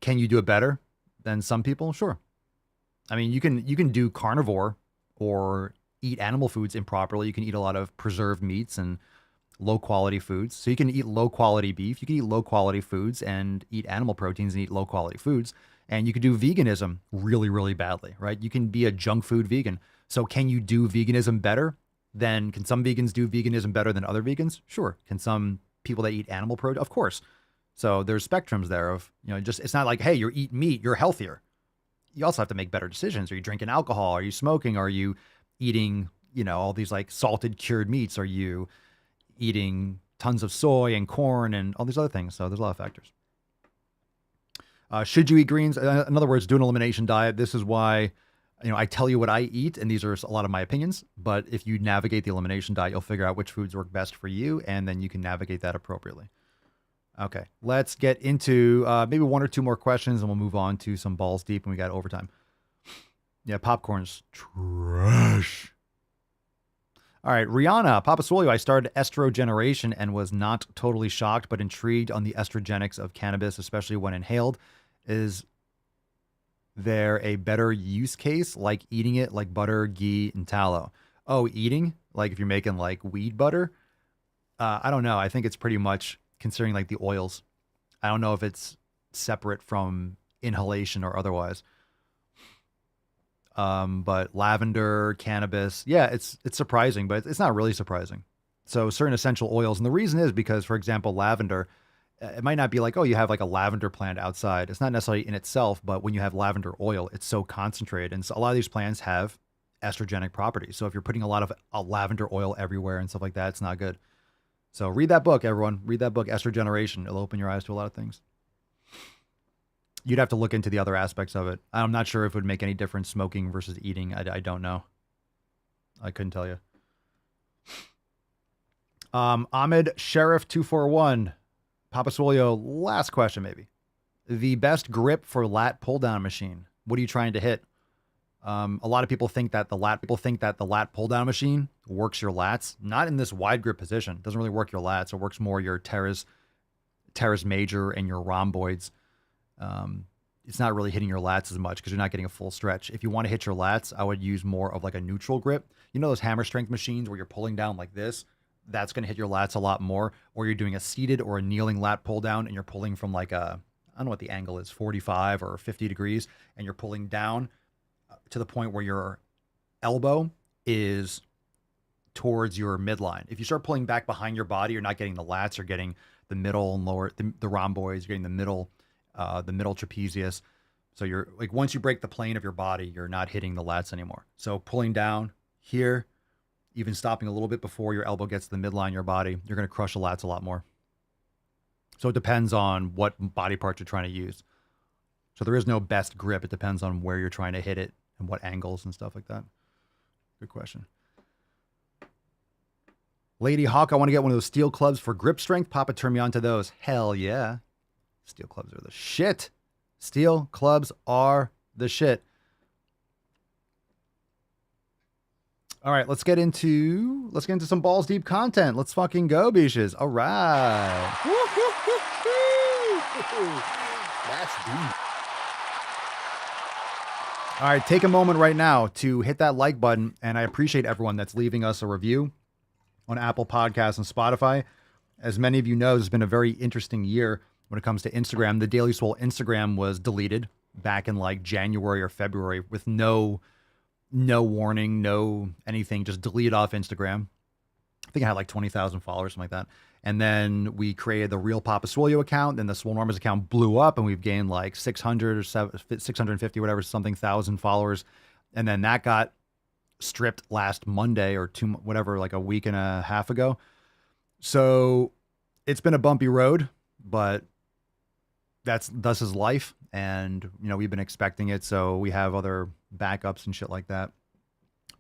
C: Can you do it better than some people? Sure. I mean, you can do carnivore or eat animal foods improperly. You can eat a lot of preserved meats and low quality foods. So you can eat low quality beef. You can eat low quality foods and eat animal proteins and eat low quality foods. And you could do veganism really badly, right? You can be a junk food vegan. So can you do veganism better can some vegans do veganism better than other vegans? Sure. Can some people that eat animal protein? Of course. So there's spectrums there of, just, it's not like, hey, you eat meat, you're healthier. You also have to make better decisions. Are you drinking alcohol? Are you smoking? Are you eating, all these like salted cured meats? Are you eating tons of soy and corn and all these other things? So there's a lot of factors. Should you eat greens? In other words, do an elimination diet. This is why, I tell you what I eat, and these are a lot of my opinions. But if you navigate the elimination diet, you'll figure out which foods work best for you, and then you can navigate that appropriately. Okay, let's get into maybe one or two more questions, and we'll move on to some balls deep, and we got overtime. Yeah, popcorn's trash. All right, Rihanna, Papa Swole, I started estrogeneration and was not totally shocked, but intrigued on the estrogenics of cannabis, especially when inhaled. Is there a better use case, like eating it like butter, ghee, and tallow? Oh, eating? Like if you're making like weed butter? I don't know. I think it's pretty much considering like the oils. I don't know if it's separate from inhalation or otherwise. But lavender, cannabis, yeah, it's surprising, but it's not really surprising. So certain essential oils, and the reason is because, for example, lavender, it might not be like, oh, you have like a lavender plant outside. It's not necessarily in itself, but when you have lavender oil, it's so concentrated. And so a lot of these plants have estrogenic properties. So if you're putting a lot of lavender oil everywhere and stuff like that, it's not good. So read that book, everyone. Read that book, Estrogeneration. It'll open your eyes to a lot of things. You'd have to look into the other aspects of it. I'm not sure if it would make any difference smoking versus eating. I don't know. I couldn't tell you. Ahmed Sheriff 241. Papa Swolio, last question maybe. The best grip for lat pull down machine. What are you trying to hit? A lot of people think that the lat pull down machine works your lats. Not in this wide grip position. It doesn't really work your lats. It works more your teres major and your rhomboids. It's not really hitting your lats as much because you're not getting a full stretch. If you want to hit your lats, I would use more of like a neutral grip. You know those hammer strength machines where you're pulling down like this? That's going to hit your lats a lot more. Or you're doing a seated or a kneeling lat pull down and you're pulling from like I don't know what the angle is, 45 or 50 degrees, and you're pulling down to the point where your elbow is towards your midline. If you start pulling back behind your body, you're not getting the lats, you're getting the middle and lower, the rhomboids, you're getting the middle trapezius. So you're like, once you break the plane of your body, you're not hitting the lats anymore. So pulling down here even stopping a little bit before your elbow gets to the midline of your body, you're going to crush the lats a lot more. So it depends on what body parts you're trying to use. So there is no best grip. It depends on where you're trying to hit it and what angles and stuff like that. Good question. Lady Hawk, I want to get one of those steel clubs for grip strength. Papa, turn me on to those. Hell yeah. Steel clubs are the shit. Steel clubs are the shit. All right, let's get into some balls deep content. Let's fucking go, beaches. All right. That's deep. All right, take a moment right now to hit that like button, and I appreciate everyone that's leaving us a review on Apple Podcasts and Spotify. As many of you know, it's been a very interesting year when it comes to Instagram. The Daily Swole Instagram was deleted back in like January or February with no warning, no anything, just deleted off Instagram. I think I had like 20,000 followers, something like that. And then we created the Real Papa Swolio account. Then the Swole Normers account blew up and we've gained like 600 or 650, whatever, something thousand followers. And then that got stripped last Monday or whatever, like a week and a half ago. So it's been a bumpy road, but thus is life. And, you know, we've been expecting it. So we have other backups and shit like that,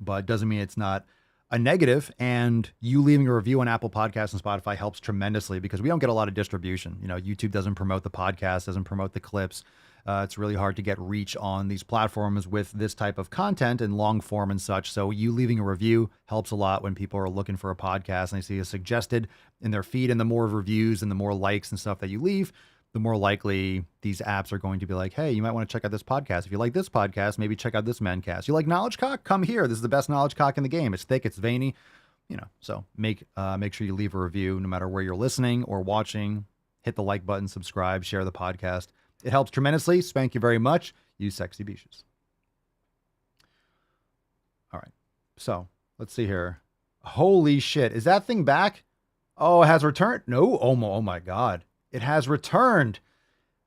C: but doesn't mean it's not a negative. And you leaving a review on Apple Podcasts and Spotify helps tremendously because we don't get a lot of distribution. You know, YouTube doesn't promote the podcast, doesn't promote the clips. It's really hard to get reach on these platforms with this type of content and long form and such. So you leaving a review helps a lot when people are looking for a podcast and they see it suggested in their feed. And the more reviews and the more likes and stuff that you leave, the more likely these apps are going to be like, hey, you might want to check out this podcast. If you like this podcast, maybe check out this Mencast. You like Knowledge Cock? Come here. This is the best Knowledge Cock in the game. It's thick, it's veiny, you know. So make sure you leave a review no matter where you're listening or watching. Hit the like button, subscribe, share the podcast. It helps tremendously. Spank you very much. You sexy beaches. All right. So let's see here. Holy shit. Is that thing back? Oh, it has returned? No. Oh my God. It has returned.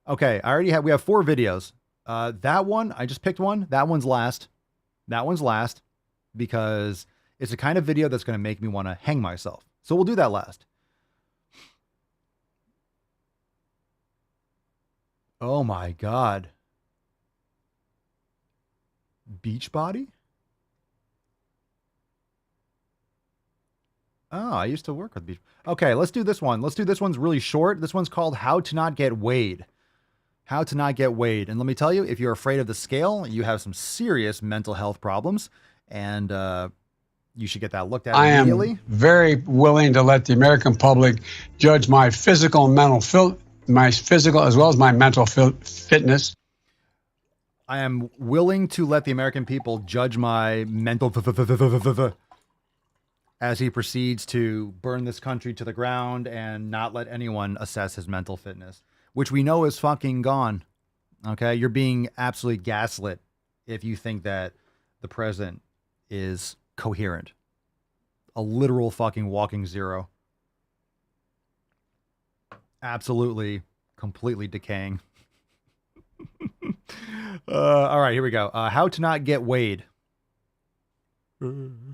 C: Okay, we have 4 videos. That one, I just picked one. That one's last. That one's last because it's a kind of video that's going to make me want to hang myself. So we'll do that last. Oh my God. Beach body? Oh, I used to work with beach. Okay, let's do this one. Let's do this one's really short. This one's called How to Not Get Weighed. How to Not Get Weighed. And let me tell you, if you're afraid of the scale, you have some serious mental health problems, and you should get that looked at immediately.
P: I am very willing to let the American public judge my physical and mental my physical as well as my mental fitness.
C: I am willing to let the American people judge my mental as he proceeds to burn this country to the ground and not let anyone assess his mental fitness, which we know is fucking gone. Okay. You're being absolutely gaslit if you think that the president is coherent. A literal fucking walking zero. Absolutely, completely decaying. All right, here we go. How to not get weighed.
Q: Mm-hmm.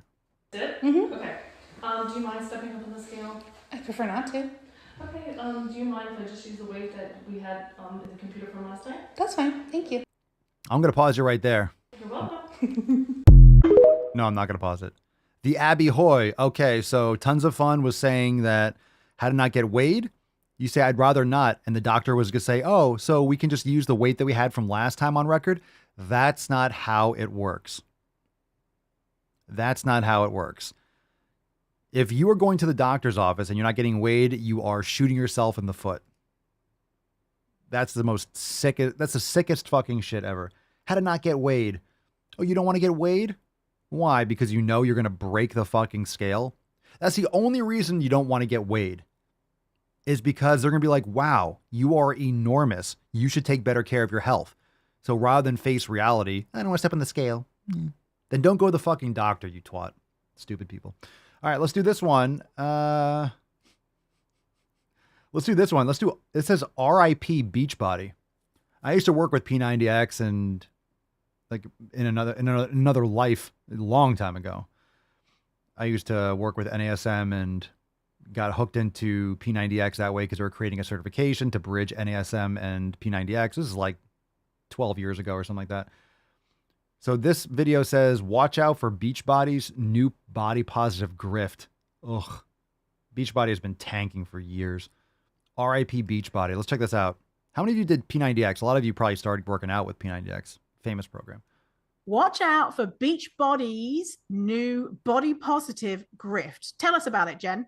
Q: Okay. Do you mind stepping up on the scale?
D: I prefer not to.
Q: Okay. Do you mind if I just use the weight that we had in the computer from last time?
D: That's fine. Thank you.
C: I'm going to pause you right there.
Q: You're welcome.
C: No, I'm not going to pause it. The Abby Hoy. Okay, so Tons of Fun was saying that how to not get weighed. You say, I'd rather not. And the doctor was going to say, oh, so we can just use the weight that we had from last time on record. That's not how it works. That's not how it works. If you are going to the doctor's office and you're not getting weighed, you are shooting yourself in the foot. That's the sickest fucking shit ever. How to not get weighed. Oh, you don't want to get weighed? Why? Because you know you're going to break the fucking scale. That's the only reason you don't want to get weighed. Is because they're going to be like, wow, you are enormous. You should take better care of your health. So rather than face reality, I don't want to step on the scale. Then don't go to the fucking doctor, you twat. Stupid people. All right, let's do this one. Let's do this one. It says RIP Beachbody. I used to work with P90X and like in another life a long time ago. I used to work with NASM and got hooked into P90X that way because they were creating a certification to bridge NASM and P90X. This is like 12 years ago or something like that. So this video says, watch out for Beachbody's new body positive grift. Ugh. Beachbody has been tanking for years. RIP Beachbody. Let's check this out. How many of you did P90X? A lot of you probably started working out with P90X. Famous program.
E: Watch out for Beachbody's new body positive grift. Tell us about it, Jen.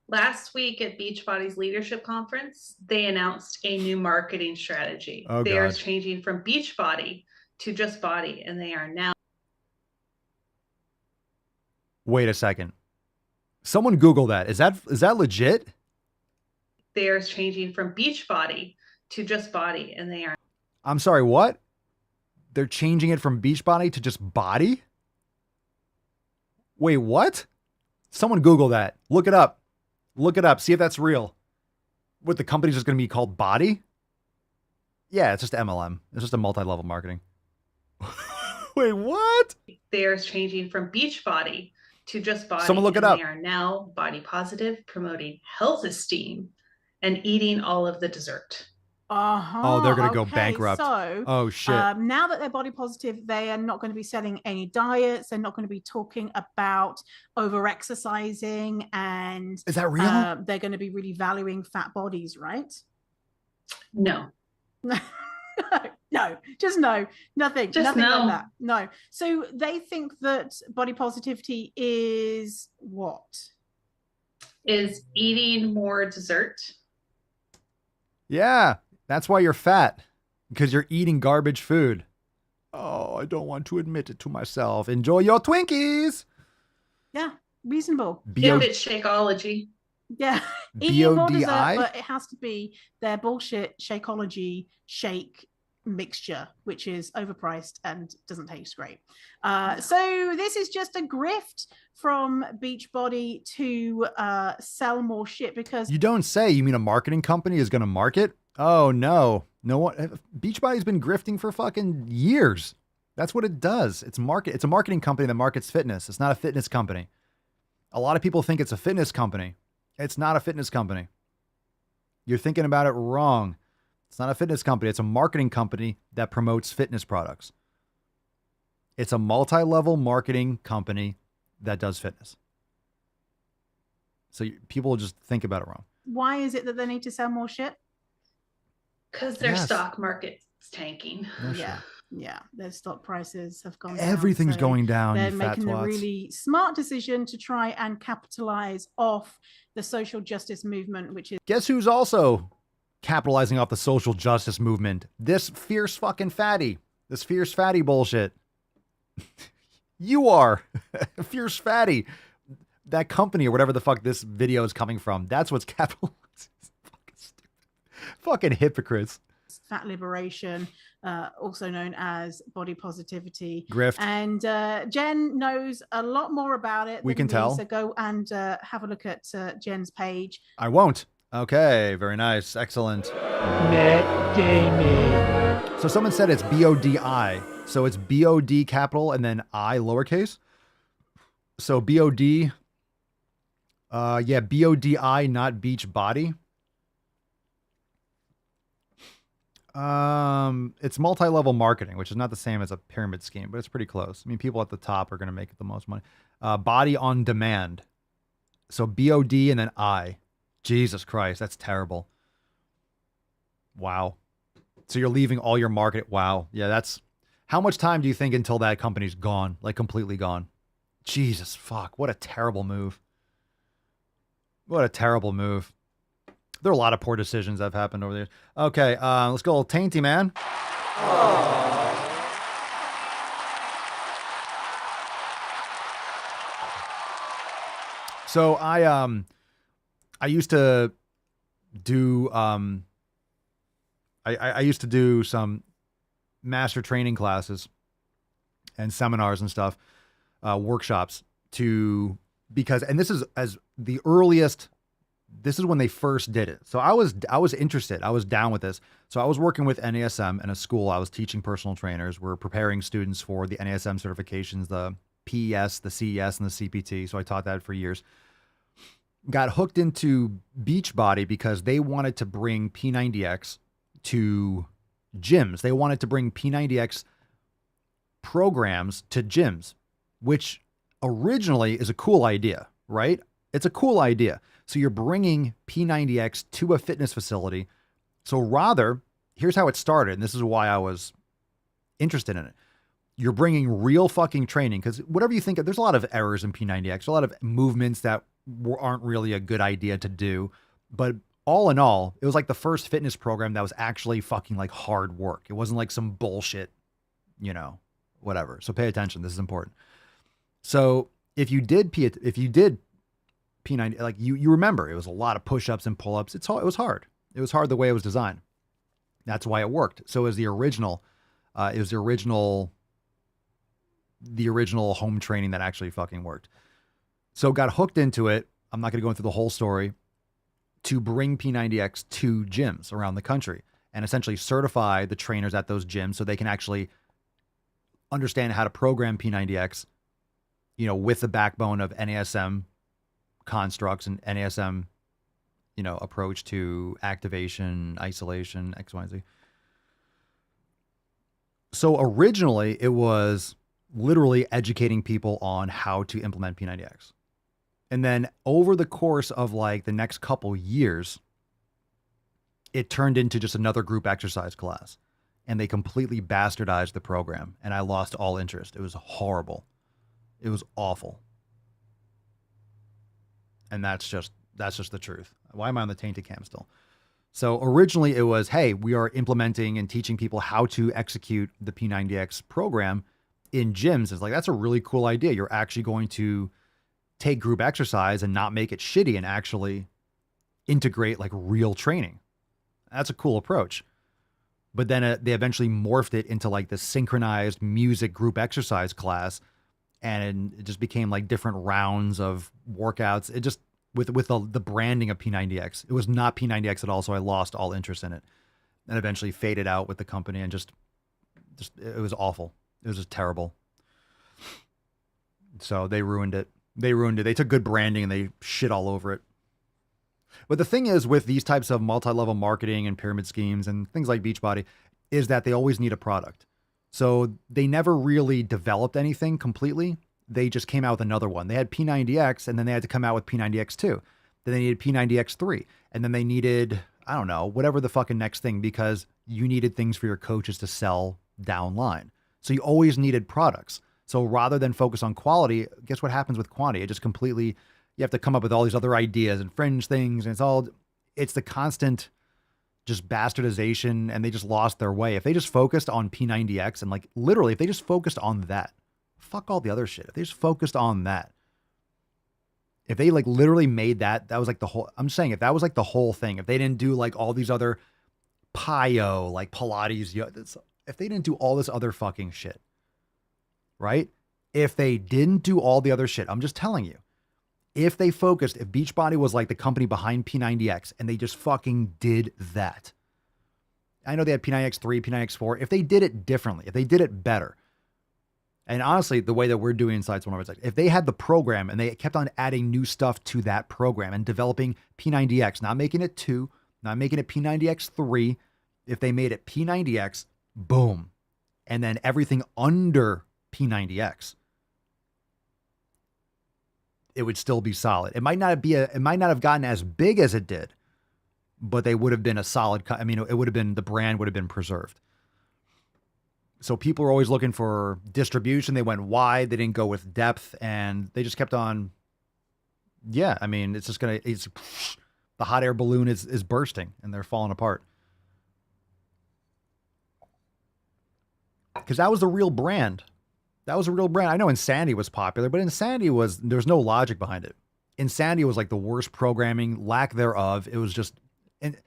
R: Last week at Beachbody's leadership conference, they announced a new marketing strategy.
C: Oh,
R: they are
C: God.
R: changing from Beachbody to just Body, and they are now.
C: Wait a second. Someone Google that. Is that legit?
R: They are changing from Beachbody to just Body, and they are.
C: I'm sorry, what? They're changing it from Beachbody to just Body? Wait, what? Someone Google that. Look it up. Look it up. See if that's real. What, the company's just going to be called Body? Yeah, it's just MLM. It's just a multi-level marketing. Wait, what?
R: They are changing from Beachbody to just Body.
C: Someone look it
R: and
C: up.
R: They are now body positive, promoting health esteem and eating all of the dessert.
C: Oh, they're going to go bankrupt.
E: So,
C: oh, shit.
E: Now that they're body positive, they are not going to be selling any diets. They're not going to be talking about over-exercising. And
C: is that real?
E: They're going to be really valuing fat bodies, right?
R: No.
E: No, just no. Nothing.
R: Just
E: nothing
R: no.
E: like that. No. So they think that body positivity is what?
R: Is eating more dessert.
C: Yeah, that's why you're fat. Because you're eating garbage food. Oh, I don't want to admit it to myself. Enjoy your Twinkies.
E: Yeah, reasonable.
R: If it's Shakeology.
E: Yeah. Eat more dessert,
C: BODI?
E: but it has to be their bullshit Shakeology shake mixture, which is overpriced and doesn't taste great. So this is just a grift from Beachbody to sell more shit because
C: You don't say. You mean a marketing company is going to market? Oh, no. No one. Beachbody's been grifting for fucking years. That's what it does. It's a marketing company that markets fitness. It's not a fitness company. A lot of people think it's a fitness company. It's not a fitness company. You're thinking about it wrong. It's not a fitness company. It's a marketing company that promotes fitness products. It's a multi-level marketing company that does fitness. So people just think about it wrong.
E: why is it that they need to sell more shit?
R: Because their stock market's tanking.
C: No
E: yeah. Yeah, their stock prices have gone
C: Everything's
E: down. So
C: going down,
E: They're
C: you fat
E: making a
C: twats.
E: really smart decision to try and capitalize off the social justice movement, which is
C: Guess who's also capitalizing off the social justice movement? This fierce fucking fatty. This fierce fatty bullshit. You are a fierce fatty. That company or whatever the fuck this video is coming from. That's what's capitalizing. Fucking stupid. Fucking hypocrites.
E: fat liberation, also known as body positivity.
C: Grift.
E: And Jen knows a lot more about it.
C: We
E: than
C: can
E: me,
C: tell.
E: So go and have a look at Jen's page.
C: I won't. Okay, very nice. Excellent.
M: Matt Damon.
C: So someone said it's B-O-D-I. So it's B-O-D capital and then I lowercase. So B-O-D. Yeah, B-O-D-I, not beach body. It's multi-level marketing, which is not the same as a pyramid scheme, but it's pretty close. I mean, people at the top are going to make the most money. Body on demand. So B-O-D and then I. Jesus Christ, that's terrible. Wow. So you're leaving all your market. Wow. Yeah, that's... How much time do you think until that company's gone? Like completely gone? Jesus, fuck. What a terrible move. What a terrible move. There are a lot of poor decisions that have happened over the years. Okay, let's go Tainty Man. So I used to do I used to do some master training classes and seminars and stuff, workshops because this is as the earliest. This is when they first did it. So I was interested. I was down with this. So I was working with NASM in a school. I was teaching personal trainers. We're preparing students for the NASM certifications, the PES, the CES, and the CPT. So I taught that for years. Got hooked into Beachbody because they wanted to bring P90X to gyms. They wanted to bring P90X programs to gyms, which originally is a cool idea, right? It's a cool idea. So you're bringing P90X to a fitness facility. So rather, here's how it started, and this is why I was interested in it. You're bringing real fucking training, because whatever you think of, there's a lot of errors in P90X, a lot of movements that aren't really a good idea to do. But all in all, it was like the first fitness program that was actually fucking like hard work. It wasn't like some bullshit, whatever. So pay attention. This is important. So if you did P90, like you remember, it was a lot of push-ups and pull-ups. It was hard. It was hard the way it was designed. That's why it worked. So it was the original home training that actually fucking worked. So got hooked into it. I'm not going to go into the whole story, to bring P90X to gyms around the country and essentially certify the trainers at those gyms so they can actually understand how to program P90X, with the backbone of NASM constructs and NASM, approach to activation, isolation, X, Y, and Z. So originally it was literally educating people on how to implement P90X. And then over the course of like the next couple years, it turned into just another group exercise class, and they completely bastardized the program, and I lost all interest. It was horrible. It was awful. And that's just the truth. Why am I on the tainted cam still? So originally it was, hey, we are implementing and teaching people how to execute the P90X program in gyms. It's like, that's a really cool idea. You're actually going to take group exercise and not make it shitty and actually integrate like real training. That's a cool approach. But then they eventually morphed it into like this synchronized music group exercise class. And it just became like different rounds of workouts. It just, with the branding of P90X, it was not P90X at all. So I lost all interest in it and eventually faded out with the company, and just it was awful. It was just terrible. So they ruined it. They took good branding and they shit all over it. But the thing is with these types of multi-level marketing and pyramid schemes and things like Beachbody is that they always need a product. So they never really developed anything completely. They just came out with another one. They had P90X, and then they had to come out with P90X2. Then they needed P90X3. And then they needed, I don't know, whatever the fucking next thing, because you needed things for your coaches to sell down line. So you always needed products. So rather than focus on quality, guess what happens with quantity? It just completely, you have to come up with all these other ideas and fringe things. And it's the constant just bastardization, and they just lost their way. If they just focused on P90X and like literally, if they just focused on that, fuck all the other shit. If they just focused on that, if they like literally made that was like the whole, I'm just saying, if that was like the whole thing, if they didn't do like all these other Pio, like Pilates, if they didn't do all this other fucking shit, right? If they didn't do all the other shit, I'm just telling you, if they focused, if Beachbody was like the company behind P90X and they just fucking did that. I know they had P90X3, P90X4. If they did it differently, if they did it better, and honestly, the way that we're doing inside Swole, if they had the program and they kept on adding new stuff to that program and developing P90X, not making it 2, not making it P90X3, if they made it P90X, boom. And then everything under P90X, it would still be solid. It might not have gotten as big as it did, but they would have been a solid, it would have been, the brand would have been preserved. So people were always looking for distribution. They went wide. They didn't go with depth, and they just kept on. Yeah. It's just the hot air balloon is bursting and they're falling apart. Because that was the real brand. That was a real brand. I know Insanity was popular, but Insanity there's no logic behind it. Insanity was like the worst programming, lack thereof. It was just, and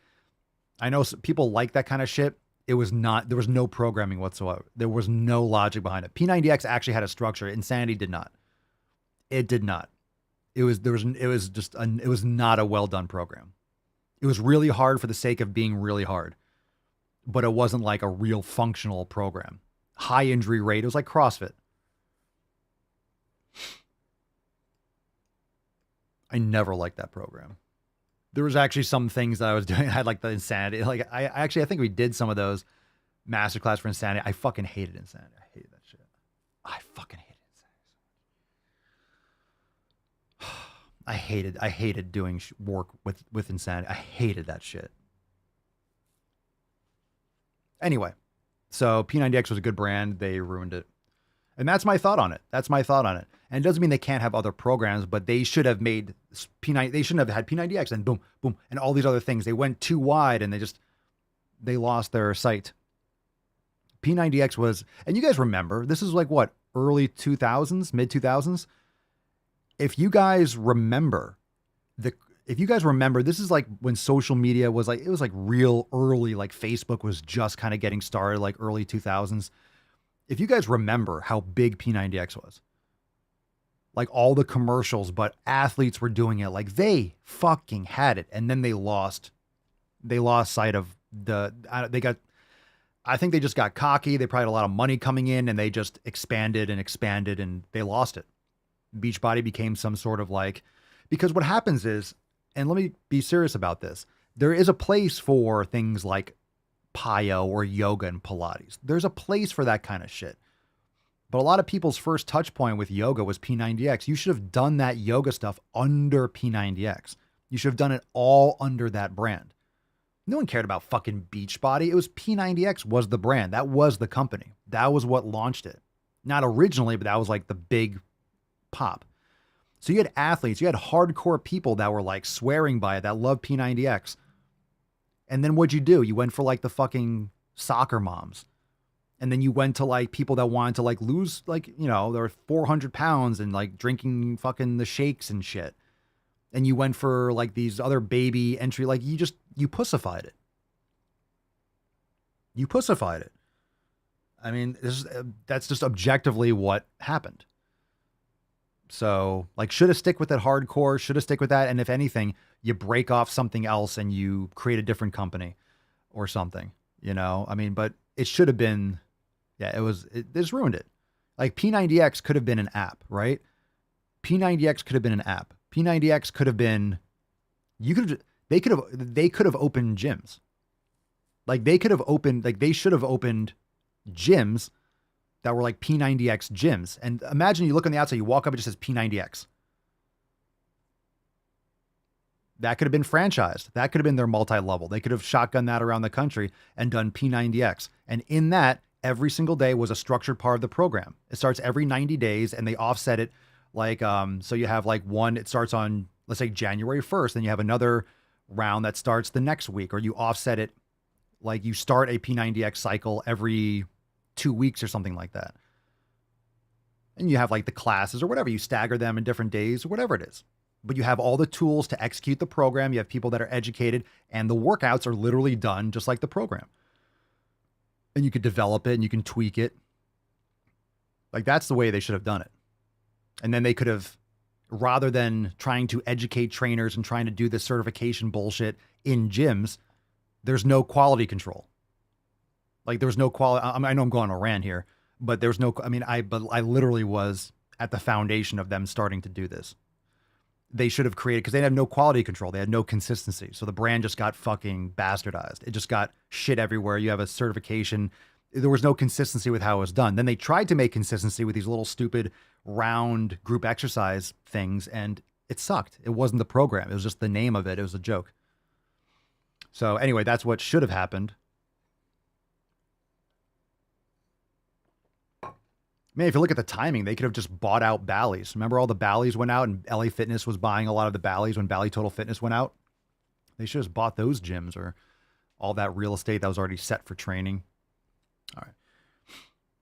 C: I know people like that kind of shit. It was not, there was no programming whatsoever. There was no logic behind it. P90X actually had a structure. Insanity did not. It did not. It was not a well done program. It was really hard for the sake of being really hard, but it wasn't like a real functional program. High injury rate. It was like CrossFit. I never liked that program. There was actually some things that I was doing. I had like the Insanity. Like I think we did some of those masterclass for Insanity. I fucking hated Insanity. I hated that shit. I fucking hated Insanity. I hated doing work with Insanity. I hated that shit. Anyway, so P90X was a good brand. They ruined it. And that's my thought on it. And it doesn't mean they can't have other programs, but they should have made P90. They shouldn't have had P90X and boom, boom, and all these other things. They went too wide and they lost their sight. P90X was, and you guys remember, this is like what, early 2000s, mid 2000s? If you guys remember, this is like when social media was like, it was like real early, like Facebook was just kind of getting started, like early 2000s. If you guys remember how big P90X was, like all the commercials, but athletes were doing it, like they fucking had it. And then they lost sight of I think they just got cocky. They probably had a lot of money coming in and they just expanded and they lost it. Beachbody became some sort of like, because what happens is, and let me be serious about this, there is a place for things like Pyo or yoga and Pilates. There's a place for that kind of shit. But a lot of people's first touch point with yoga was P90X. You should have done that yoga stuff under P90X. You should have done it all under that brand. No one cared about fucking Beachbody. It was P90X was the brand. That was the company. That was what launched it. Not originally, but that was like the big pop. So you had athletes, you had hardcore people that were like swearing by it, that loved P90X. And then what'd you do? You went for like the fucking soccer moms. And then you went to like people that wanted to like lose, like, you know, they're 400 pounds and like drinking fucking the shakes and shit. And you went for like these other baby entry, like you pussified it. You pussified it. I mean, that's just objectively what happened. So like, should have stick with it hardcore, should have stick with that. And if anything, you break off something else and you create a different company or something, you know, I mean, but it should have been, yeah, it just ruined it. Like P90X could have been an app, right? P90X could have been an app. P90X could have been, they could have opened gyms. Like they should have opened gyms that were like P90X gyms. And imagine you look on the outside, you walk up, it just says P90X. That could have been franchised. That could have been their multi-level. They could have shotgunned that around the country and done P90X. And in that, every single day was a structured part of the program. It starts every 90 days and they offset it. Like, so you have like one, it starts on, let's say January 1st, then you have another round that starts the next week, or you offset it. Like you start a P90X cycle every 2 weeks or something like that. And you have like the classes or whatever, you stagger them in different days or whatever it is. But you have all the tools to execute the program. You have people that are educated and the workouts are literally done just like the program. And you could develop it and you can tweak it. Like that's the way they should have done it. And then they could have, rather than trying to educate trainers and trying to do this certification bullshit in gyms, there's no quality control. Like there was no quality. I know I'm going on a rant here, but there's no, I literally was at the foundation of them starting to do this. They should have created, because they had no quality control. They had no consistency. So the brand just got fucking bastardized. It just got shit everywhere. You have a certification. There was no consistency with how it was done. Then they tried to make consistency with these little stupid round group exercise things, and it sucked. It wasn't the program. It was just the name of it. It was a joke. So anyway, that's what should have happened. Man, if you look at the timing, they could have just bought out Bally's. Remember all the Bally's went out and LA Fitness was buying a lot of the Bally's when Bally Total Fitness went out? They should have just bought those gyms or all that real estate that was already set for training. All right.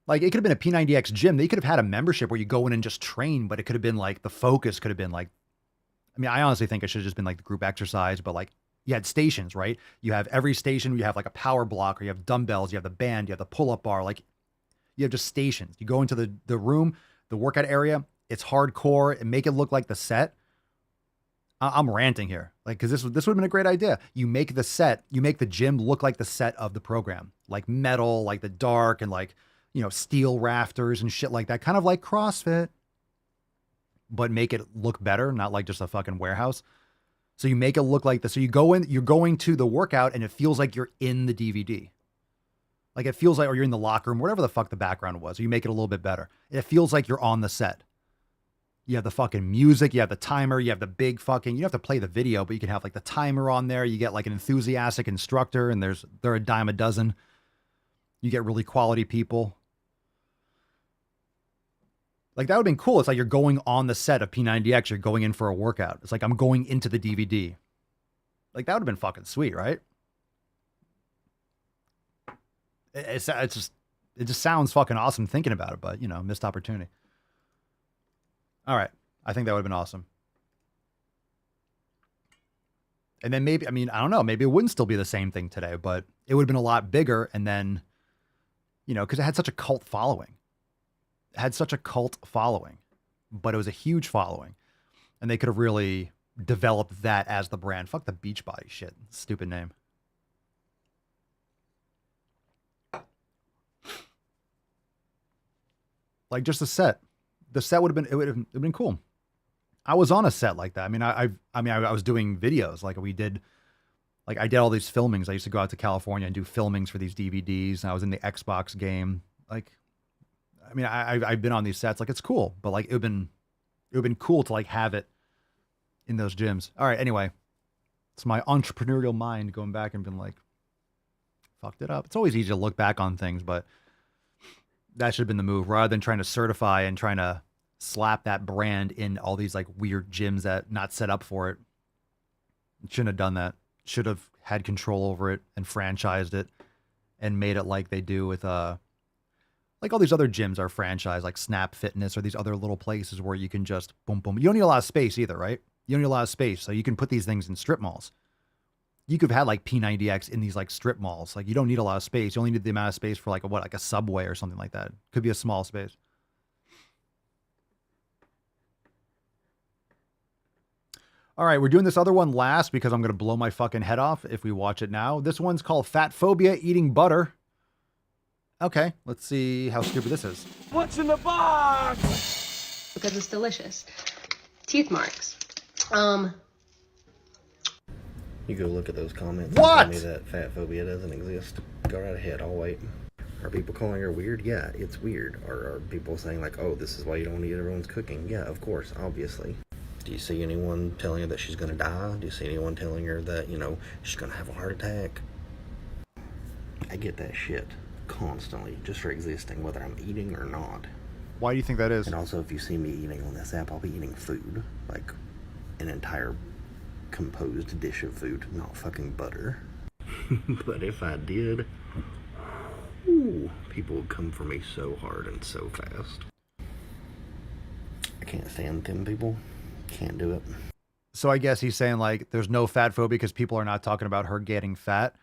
C: Like it could have been a P90X gym. They could have had a membership where you go in and just train, but it could have been like the focus could have been like, I honestly think it should have just been like the group exercise, but like you had stations, right? You have every station, you have like a power block, or you have dumbbells, you have the band, you have the pull-up bar, like you have just stations. You go into the room, the workout area, it's hardcore and make it look like the set. I'm ranting here. Like, cause this would have been a great idea. You make the gym look like the set of the program, like metal, like the dark and like, steel rafters and shit like that. Kind of like CrossFit. but make it look better, not like just a fucking warehouse. So you make it look like this. So you go in, you're going to the workout and it feels like you're in the DVD. Like it feels like, or you're in the locker room, whatever the fuck the background was. You make it a little bit better. It feels like you're on the set. You have the fucking music, you have the timer, you have the big fucking, you don't have to play the video, but you can have like the timer on there. You get like an enthusiastic instructor and they're a dime a dozen. You get really quality people. Like that would have been cool. It's like you're going on the set of P90X. You're going in for a workout. It's like I'm going into the DVD. Like that would have been fucking sweet, right? It just sounds fucking awesome thinking about it, but you know, missed opportunity. All right. I think that would have been awesome. And then maybe, I mean, I don't know, maybe it wouldn't still be the same thing today, but it would have been a lot bigger. And then, you know, because it had such a cult following. It had such a cult following, but it was a huge following. And they could have really developed that as the brand. Fuck the Beachbody shit. Stupid name. Like just the set. The set would have been, it would have been cool. I was on a set like that. I mean, I was doing videos like we did, like I did all these filmings. I used to go out to California and do filmings for these DVDs. And I was in the Xbox game. Like, I mean, I've been on these sets. Like it's cool, but like it would have been cool to like have it in those gyms. All right. Anyway, it's my entrepreneurial mind going back and been like, fucked it up. It's always easy to look back on things, but that should have been the move rather than trying to certify and trying to slap that brand in all these like weird gyms that not set up for it. Shouldn't have done that. Should have had control over it and franchised it and made it like they do with, like all these other gyms are franchised, like Snap Fitness or these other little places where you can just boom, boom. You don't need a lot of space either, right? You don't need a lot of space. So you can put these things in strip malls. You could have had like P90X in these like strip malls. Like you don't need a lot of space. You only need the amount of space for like like a Subway or something like that. Could be a small space. All right, we're doing this other one last because I'm going to blow my fucking head off if we watch it now. This one's called Fat Phobia Eating Butter. Okay, let's see how stupid this is.
M: What's in the box?
S: Because it's delicious. Teeth marks.
T: You go look at those comments
C: What?
T: and tell me that fat phobia doesn't exist. Go right ahead, I'll wait. Are people calling her weird? Yeah, it's weird. Or are people saying like, oh, this is why you don't eat everyone's cooking? Yeah, of course, obviously. Do you see anyone telling her that she's gonna die? Do you see anyone telling her that, you know, she's gonna have a heart attack? I get that shit constantly, just for existing, whether I'm eating or not.
C: Why do you think that is?
T: And also, if you see me eating on this app, I'll be eating food. Like, an entire composed dish of food, not fucking butter. But if I did, ooh, people would come for me so hard and so fast. I can't stand thin people. Can't do it.
C: So I guess he's saying like there's no fat phobia because people are not talking about her getting fat.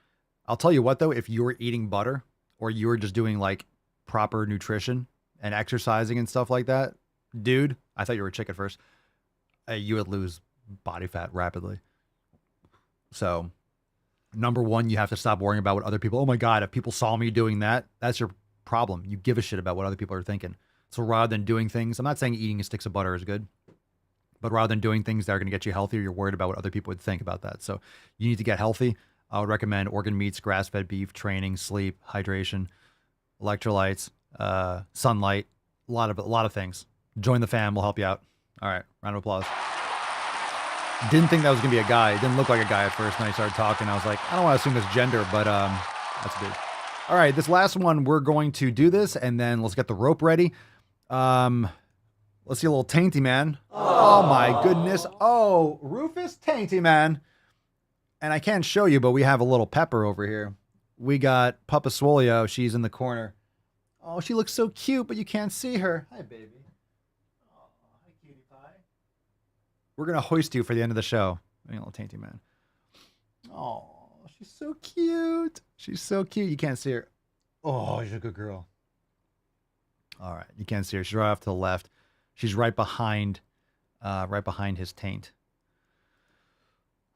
C: I'll tell you what though, if you were eating butter or you were just doing like proper nutrition and exercising and stuff like that, dude, I thought you were a chick at first, you would lose body fat rapidly. So number one, you have to stop worrying about what other people, oh my God, if people saw me doing that, that's your problem. You give a shit about what other people are thinking. So rather than doing things, I'm not saying eating sticks of butter is good, but rather than doing things that are going to get you healthier, you're worried about what other people would think about that. So you need to get healthy. I would recommend organ meats, grass-fed beef, training, sleep, hydration, electrolytes, sunlight, a lot of things. Join the fam. We'll help you out. All right. Round of applause. Didn't think that was going to be a guy. It didn't look like a guy at first. When I started talking, I was like, I don't want to assume it's gender, but that's a dude. All right. This last one, we're going to do this, and then let's get the rope ready. Let's see a little Tainty Man. Oh my goodness. Oh, Rufus Tainty Man. And I can't show you, but we have a little Pepper over here. We got Papa Swolio. She's in the corner. Oh, she looks so cute, but you can't see her. Hi, baby. Oh, hi, cutie pie. We're going to hoist you for the end of the show. A little Tainty Man. Oh, she's so cute. She's so cute. You can't see her. Oh, she's a good girl. All right. You can't see her. She's right off to the left. She's right behind his taint.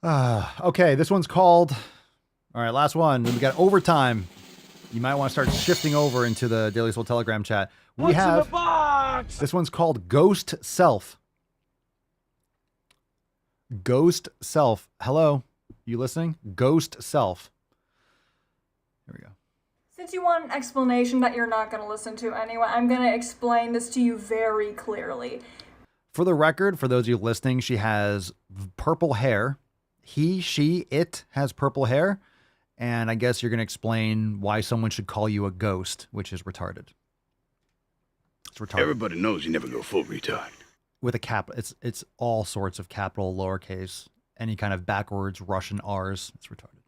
C: Okay, this one's called, all right, last one. We got overtime. You might want to start shifting over into the Daily Swole Telegram chat.
M: What's in the box?
C: This one's called Ghost Self. Ghost self. Hello? You listening? Ghost self. Here we go.
U: Since you want an explanation that you're not going to listen to anyway, I'm going to explain this to you very clearly.
C: For the record, for those of you listening, she has purple hair. He, she, it has purple hair. And I guess you're going to explain why someone should call you a ghost, which is retarded. It's retarded.
V: Everybody knows you never go full retard.
C: With a cap, it's all sorts of capital, lowercase, any kind of backwards Russian R's. It's retarded.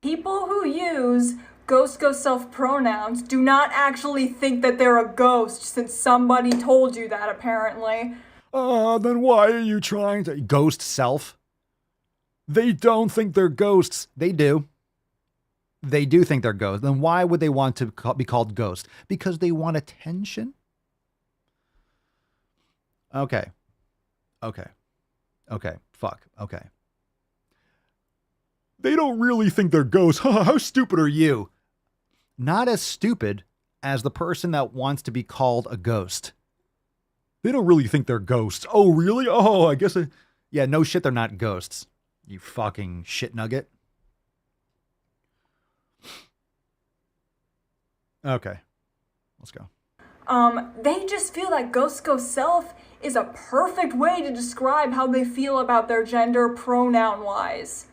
U: People who use ghost self pronouns do not actually think that they're a ghost, since somebody told you that, apparently.
C: Then why are you trying to... Ghost self? They don't think they're ghosts. They do. They do think they're ghosts. Then why would they want to be called ghost? Because they want attention? Okay. Fuck. Okay. They don't really think they're ghosts. How stupid are you? Not as stupid as the person that wants to be called a ghost. They don't really think they're ghosts. Oh, really? Oh, I guess. Yeah, no shit, they're not ghosts. You fucking shit nugget. Okay. Let's go.
U: They just feel that ghost self is a perfect way to describe how they feel about their gender pronoun-wise.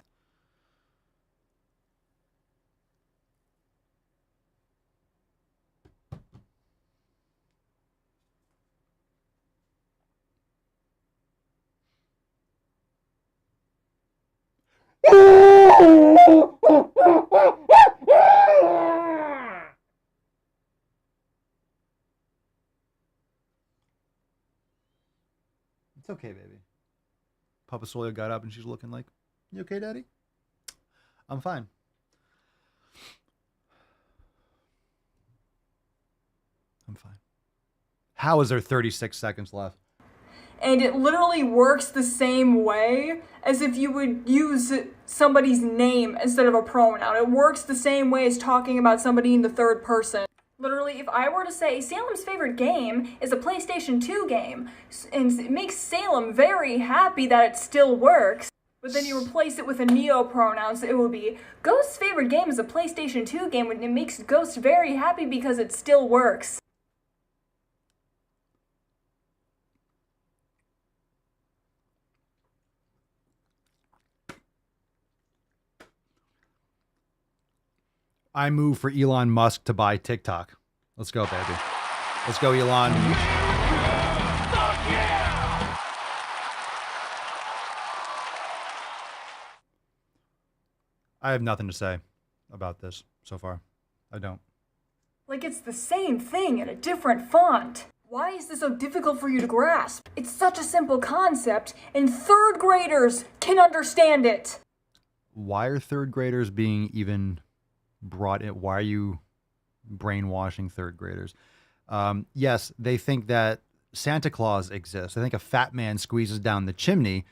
C: It's okay, baby. Papa Swole got up and she's looking like, you okay, Daddy? I'm fine. I'm fine. How is there 36 seconds left?
U: And it literally works the same way as if you would use somebody's name instead of a pronoun. It works the same way as talking about somebody in the third person. Literally, if I were to say Salem's favorite game is a PlayStation 2 game, and it makes Salem very happy that it still works, but then you replace it with a neo-pronoun, so it would be Ghost's favorite game is a PlayStation 2 game, and it makes Ghost very happy because it still works.
C: I move for Elon Musk to buy TikTok. Let's go, baby. Let's go, Elon. I have nothing to say about this so far. I don't.
U: Like it's the same thing in a different font. Why is this so difficult for you to grasp? It's such a simple concept, and third graders can understand it.
C: Why are third graders being even brought in? Why are you brainwashing third graders? Yes, they think that Santa Claus exists. They think a fat man squeezes down the chimney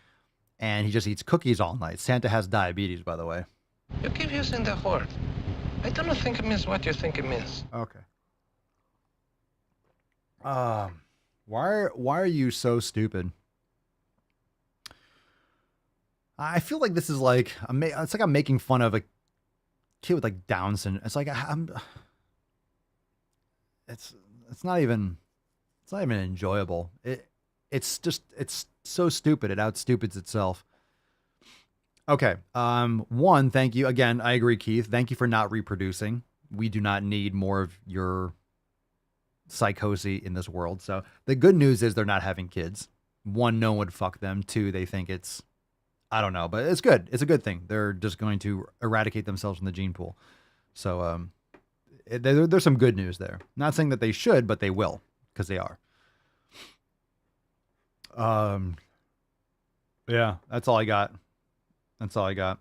C: and he just eats cookies all night. Santa has diabetes, by the way.
W: You keep using the word. I don't think it means what you think it means.
C: Okay. Why are you so stupid? I feel like this is like it's like I'm making fun of a kid with like Down syndrome. It's like it's not even enjoyable. It's so stupid. It outstupids itself. Okay. One, thank you again. I agree, Keith. Thank you for not reproducing. We do not need more of your psychosis in this world. So the good news is they're not having kids. One, no one would fuck them. Two, they think it's, I don't know, but it's good. It's a good thing. They're just going to eradicate themselves from the gene pool. So there's some good news there. Not saying that they should, but they will, because they are. Yeah, that's all I got. That's all I got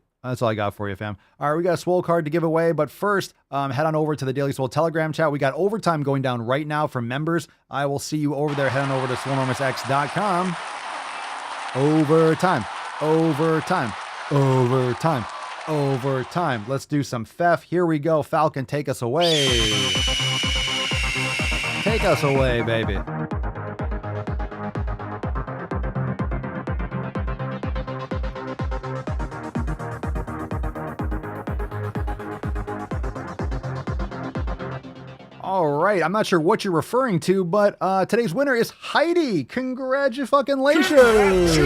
C: for you, fam. All right, we got a Swole card to give away, but first, head on over to the Daily Swole Telegram chat. We got overtime going down right now for members. I will see you over there. Head on over to SwoleNormusX.com. Overtime. Let's do some theft. Here we go. Falcon, take us away. Take us away, baby. right. I'm not sure what you're referring to, but today's winner is Heidi. Congratulations.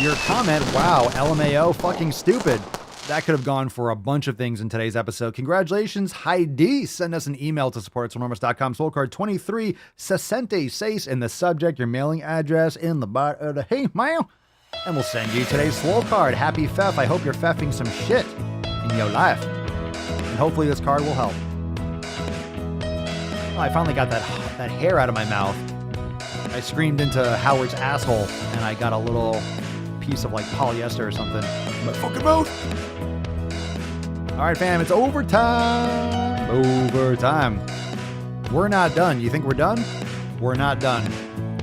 C: Your comment, wow, LMAO, fucking stupid. That could have gone for a bunch of things in today's episode. Congratulations, Heidi. Send us an email to support@swolenormous.com. Swole card 2366 in the subject, your mailing address in the body of the email, and we'll send you today's Swole card. Happy Feff. I hope you're feffing some shit in your life. And hopefully this card will help. Oh, I finally got that hair out of my mouth. I screamed into Howard's asshole, and I got a little piece of like polyester or something in my fucking mouth. All right, fam, it's overtime. Overtime. We're not done. You think we're done? We're not done.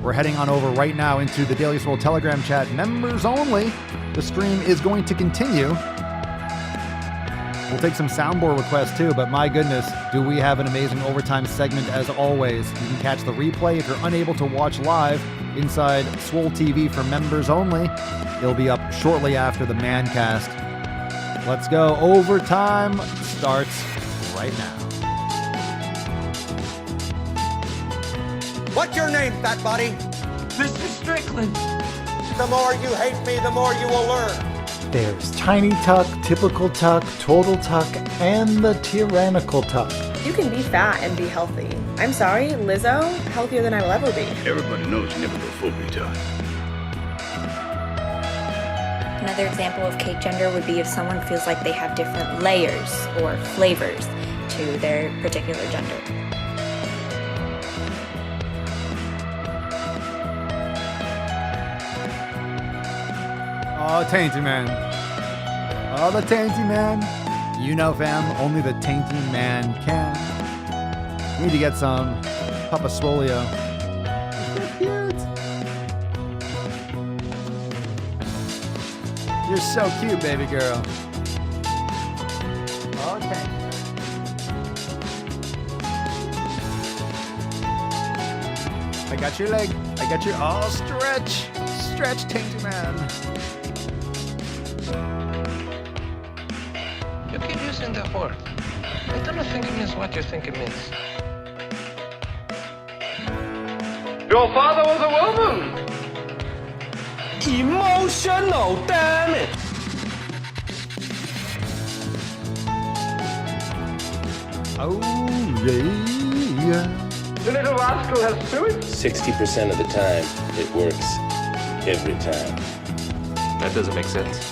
C: We're heading on over right now into the Daily Swole Telegram chat, members only. The stream is going to continue. We'll take some soundboard requests too, but my goodness, do we have an amazing overtime segment as always. You can catch the replay if you're unable to watch live inside SwoleTV for members only. It'll be up shortly after the Mancast. Let's go. Overtime starts right now.
G: What's your name, fat body?
M: Mr. Strickland.
G: The more you hate me, the more you will learn.
A: There's Tiny Tuck, Typical Tuck, Total Tuck, and the Tyrannical Tuck.
L: You can be fat and be healthy. I'm sorry, Lizzo, healthier than I will ever be.
V: Everybody knows you never go full retard.
H: Another example of cake gender would be if someone feels like they have different layers or flavors to their particular gender.
C: Oh, Tainty Man. Oh, the Tainty Man. You know, fam, only the Tainty Man can. We need to get some Papa Swolio. You're cute. You're so cute, baby girl. Okay. I got your leg. I got your... Oh, stretch. Stretch, Tainty Man.
W: You keep using that word. I don't think it means what you think it means.
M: Your father was a woman. Emotional, damn it.
C: Oh, yeah.
M: The little rascal has spirit.
I: 60% of the time, it works every time.
K: That doesn't make sense.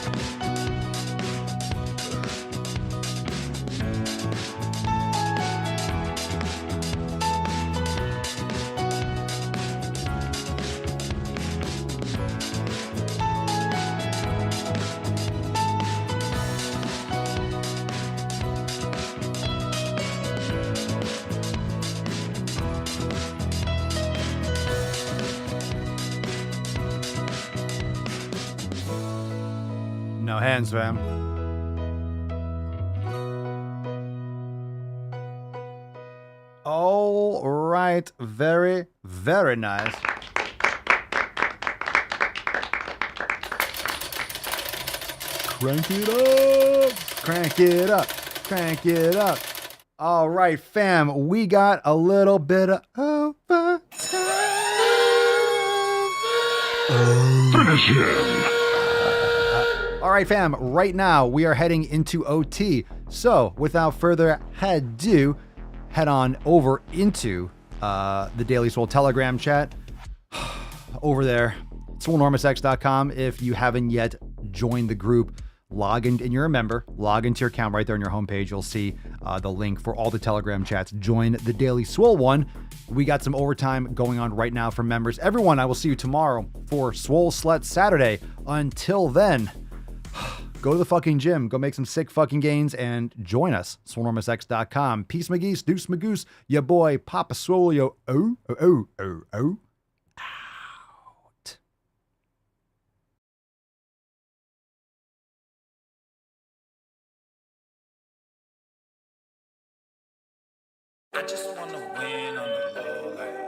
C: No hands, fam. All right. Very, very nice. Crank it up. Crank it up. Crank it up. All right, fam. We got a little bit of overtime.
V: Finish him.
C: All right, fam, right now we are heading into OT. So without further ado, head on over into the Daily Swole Telegram chat. Over there, SwoleNormousX.com. If you haven't yet joined the group, log in, and you're a member, log into your account right there on your homepage. You'll see the link for all the Telegram chats. Join the Daily Swole one. We got some overtime going on right now for members. Everyone, I will see you tomorrow for Swole Slut Saturday. Until then, go to the fucking gym, go make some sick fucking gains, and join us. SwoleNormousX.com. Peace, McGeese, Deuce, Magoose, your boy, Papa Swolio. Oh.
G: I just wanna win on the low.